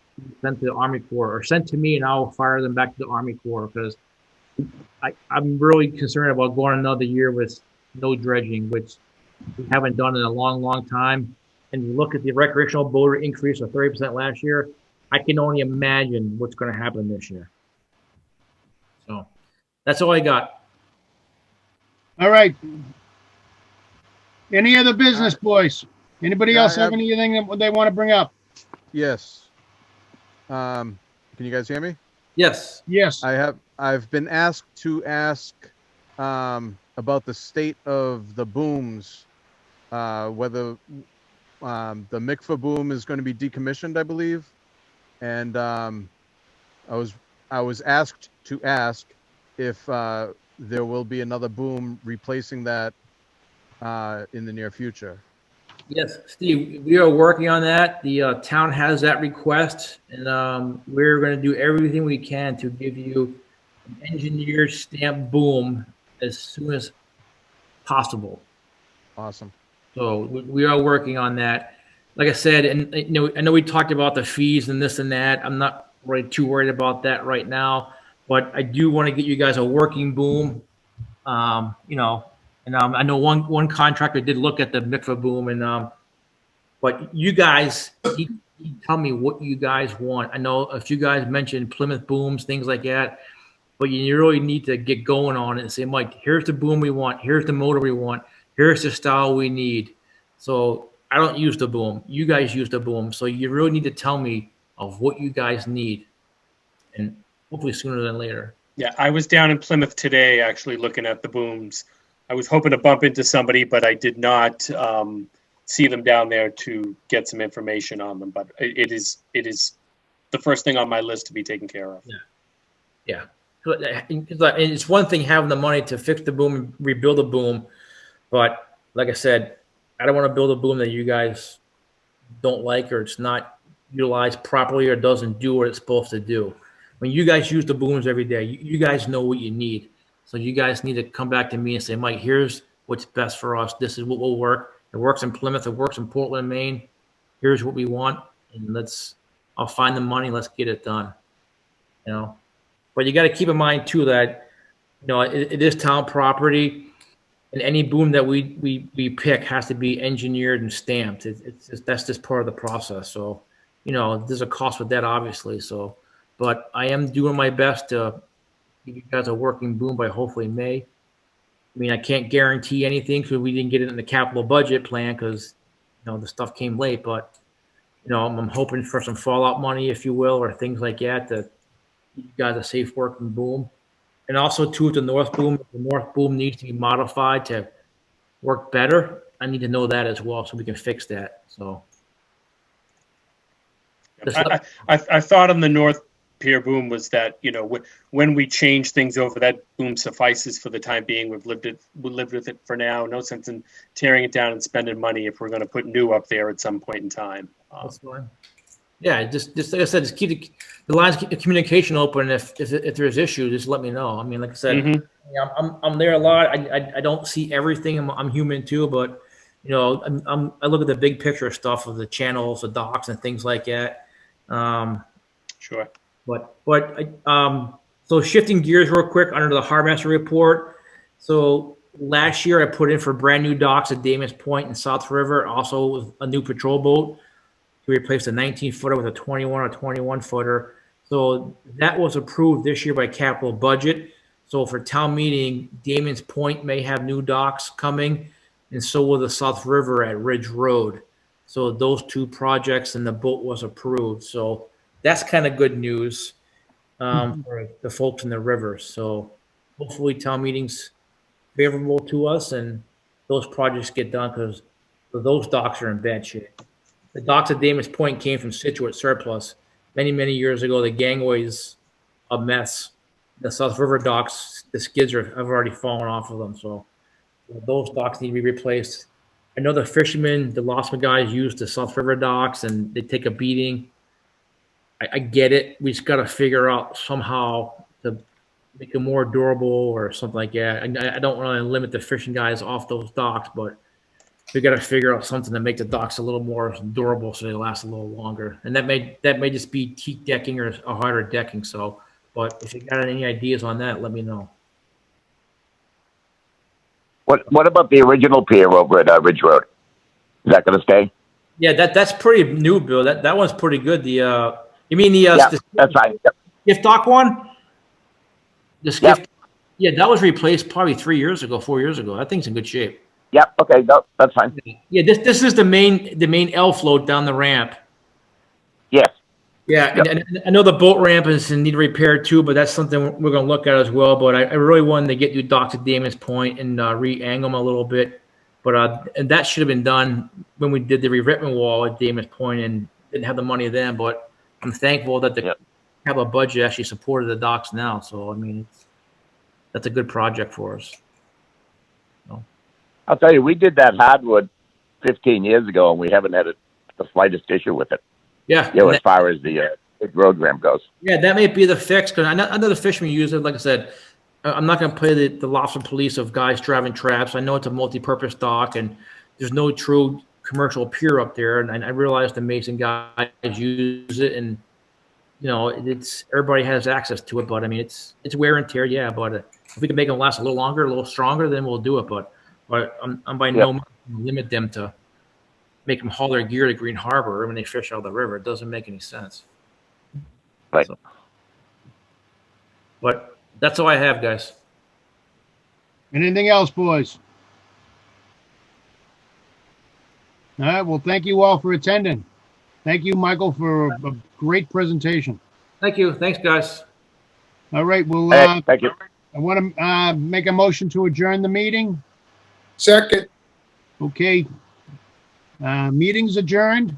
sent to the Army Corps or sent to me, and I'll fire them back to the Army Corps because I'm really concerned about going another year with no dredging, which we haven't done in a long, long time. And you look at the recreational boater increase of 30% last year, I can only imagine what's going to happen this year. So that's all I got. All right. Any other business, boys? Anybody Yeah, else have anything that they want to bring up? Yes. Can you guys hear me? Yes. Yes. I've been asked to ask about the state of the booms, whether the MICFA boom is going to be decommissioned, I believe, and I was asked to ask if there will be another boom replacing that in the near future. Yes, Steve, we are working on that. The town has that request, and we're going to do everything we can to give you an engineered stamp boom as soon as possible. Awesome. So we are working on that. Like I said, and you know, I know we talked about the fees and this and that. I'm not really too worried about that right now, but I do want to get you guys a working boom. You know, and I know one contractor did look at the MICFA boom, and but you guys, you tell me what you guys want. I know a few guys mentioned Plymouth booms, things like that, but you really need to get going on it and say, Mike, here's the boom we want, here's the motor we want, here's the style we need. So I don't use the boom. You guys use the boom. So you really need to tell me of what you guys need, and hopefully sooner than later. Yeah, I was down in Plymouth today, actually looking at the booms. I was hoping to bump into somebody, but I did not see them down there to get some information on them. But it is the first thing on my list to be taken care of. Yeah. And it's one thing having the money to fix the boom and rebuild the boom, but like I said, I don't want to build a boom that you guys don't like, or it's not utilized properly, or doesn't do what it's supposed to do. When you guys use the booms every day, you guys know what you need. So you guys need to come back to me and say, Mike, here's what's best for us. This is what will work. It works in Plymouth. It works in Portland, Maine. Here's what we want. And I'll find the money. Let's get it done. You know, but you got to keep in mind too that, you know, it is town property, and any boom that we pick has to be engineered and stamped. That's just part of the process. So, you know, there's a cost with that, obviously. So, but I am doing my best to give you guys a working boom by hopefully May. I mean, I can't guarantee anything because we didn't get it in the capital budget plan because, you know, the stuff came late. But, you know, I'm hoping for some fallout money, if you will, or things like that, to give you guys a safe working boom. And also, too, the north boom needs to be modified to work better. I need to know that as well so we can fix that. So I thought on the north pier boom was that, you know, when we change things over, that boom suffices for the time being. We lived with it for now. No sense in tearing it down and spending money if we're going to put new up there at some point in time. That's fine. Yeah, just like I said, just keep the lines of communication open. If there's issues, just let me know. I mean, like I said, yeah, I'm there a lot. I don't see everything. I'm human too, but you know, I look at the big picture stuff of the channels, the docks, and things like that. Sure. So shifting gears real quick under the Harbor Master report. So last year I put in for brand new docks at Damon's Point and South River, also with a new patrol boat. We replaced a 19-footer with a 21 or 21-footer. So that was approved this year by capital budget. So for town meeting, Damon's Point may have new docks coming, and so will the South River at Ridge Road. So those two projects and the boat was approved. So that's kind of good news for the folks in the river. So hopefully town meeting's favorable to us and those projects get done because those docks are in bad shape. The docks at Damon's Point came from Situate surplus many, many years ago. The gangway's a mess. The South River docks, the skids have already fallen off of them. So those docks need to be replaced. I know the fishermen, the Lossman guys use the South River docks and they take a beating. I get it. We just got to figure out somehow to make them more durable or something like that. I don't want to limit the fishing guys off those docks, but we got to figure out something to make the docks a little more durable so they last a little longer. And that may just be teak decking or a harder decking. So, but if you got any ideas on that, let me know. What about the original pier over at Ridge Road? Is that going to stay? Yeah, that's pretty new, Bill. That one's pretty good. The you mean the yeah, that's right. Yep. Skiff dock one? The skiff. Yep. Yeah, that was replaced probably 4 years ago. That thing's in good shape. Yep. Okay. No, that's fine. Yeah, this is the main L float down the ramp. Yes. Yeah, Yep. and I know the boat ramp is in need of repair too, but that's something we're going to look at as well. But I really wanted to get new docks at Damon's Point and re-angle them a little bit. But and that should have been done when we did the revetment wall at Damon's Point and didn't have the money then. But I'm thankful that the have a budget actually supported the docks now. So I mean, that's a good project for us. So. I'll tell you, we did that hardwood 15 years ago, and we haven't had the slightest issue with it. Yeah. You know, as far as the road ramp goes. Yeah, that may be the fix because I know the fishermen use it. Like I said, I'm not going to play the lobster police of guys driving traps. I know it's a multi-purpose dock, and there's no true commercial pier up there. And I realize the Mason guys use it, and you know, it's everybody has access to it. But I mean, it's wear and tear, yeah. But if we can make them last a little longer, a little stronger, then we'll do it. But I'm by no means limit them to make them haul their gear to Green Harbor when they fish out of the river. It doesn't make any sense. Right. So, but that's all I have, guys. Anything else, boys? All right. Well, thank you all for attending. Thank you, Michael, for a great presentation. Thank you. Thanks, guys. All right. Well, thank you. I want to make a motion to adjourn the meeting. Second. Okay. Meeting's adjourned,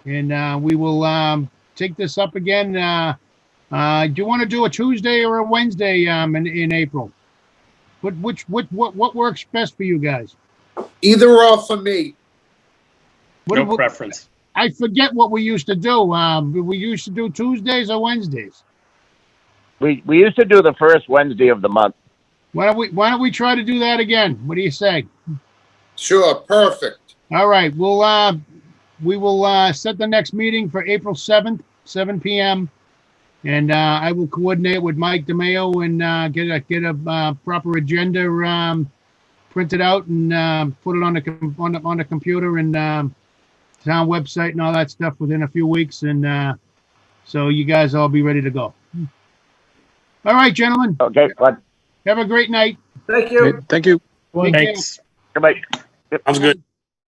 and we will take this up again. Do you want to do a Tuesday or a Wednesday in April? What works best for you guys? Either or for me. No preference. I forget what we used to do. We used to do Tuesdays or Wednesdays. We used to do the first Wednesday of the month. Why don't we try to do that again? What do you say? Sure, perfect. All right. We will set the next meeting for April 7th, 7 p.m. And I will coordinate with Mike DeMeo and get a proper agenda printed out and put it on the computer and town website and all that stuff within a few weeks. And so you guys all be ready to go. All right, gentlemen. Okay. Bye. Have a great night. Thank you. Thank you. Take care. Thanks. Goodbye. Sounds good.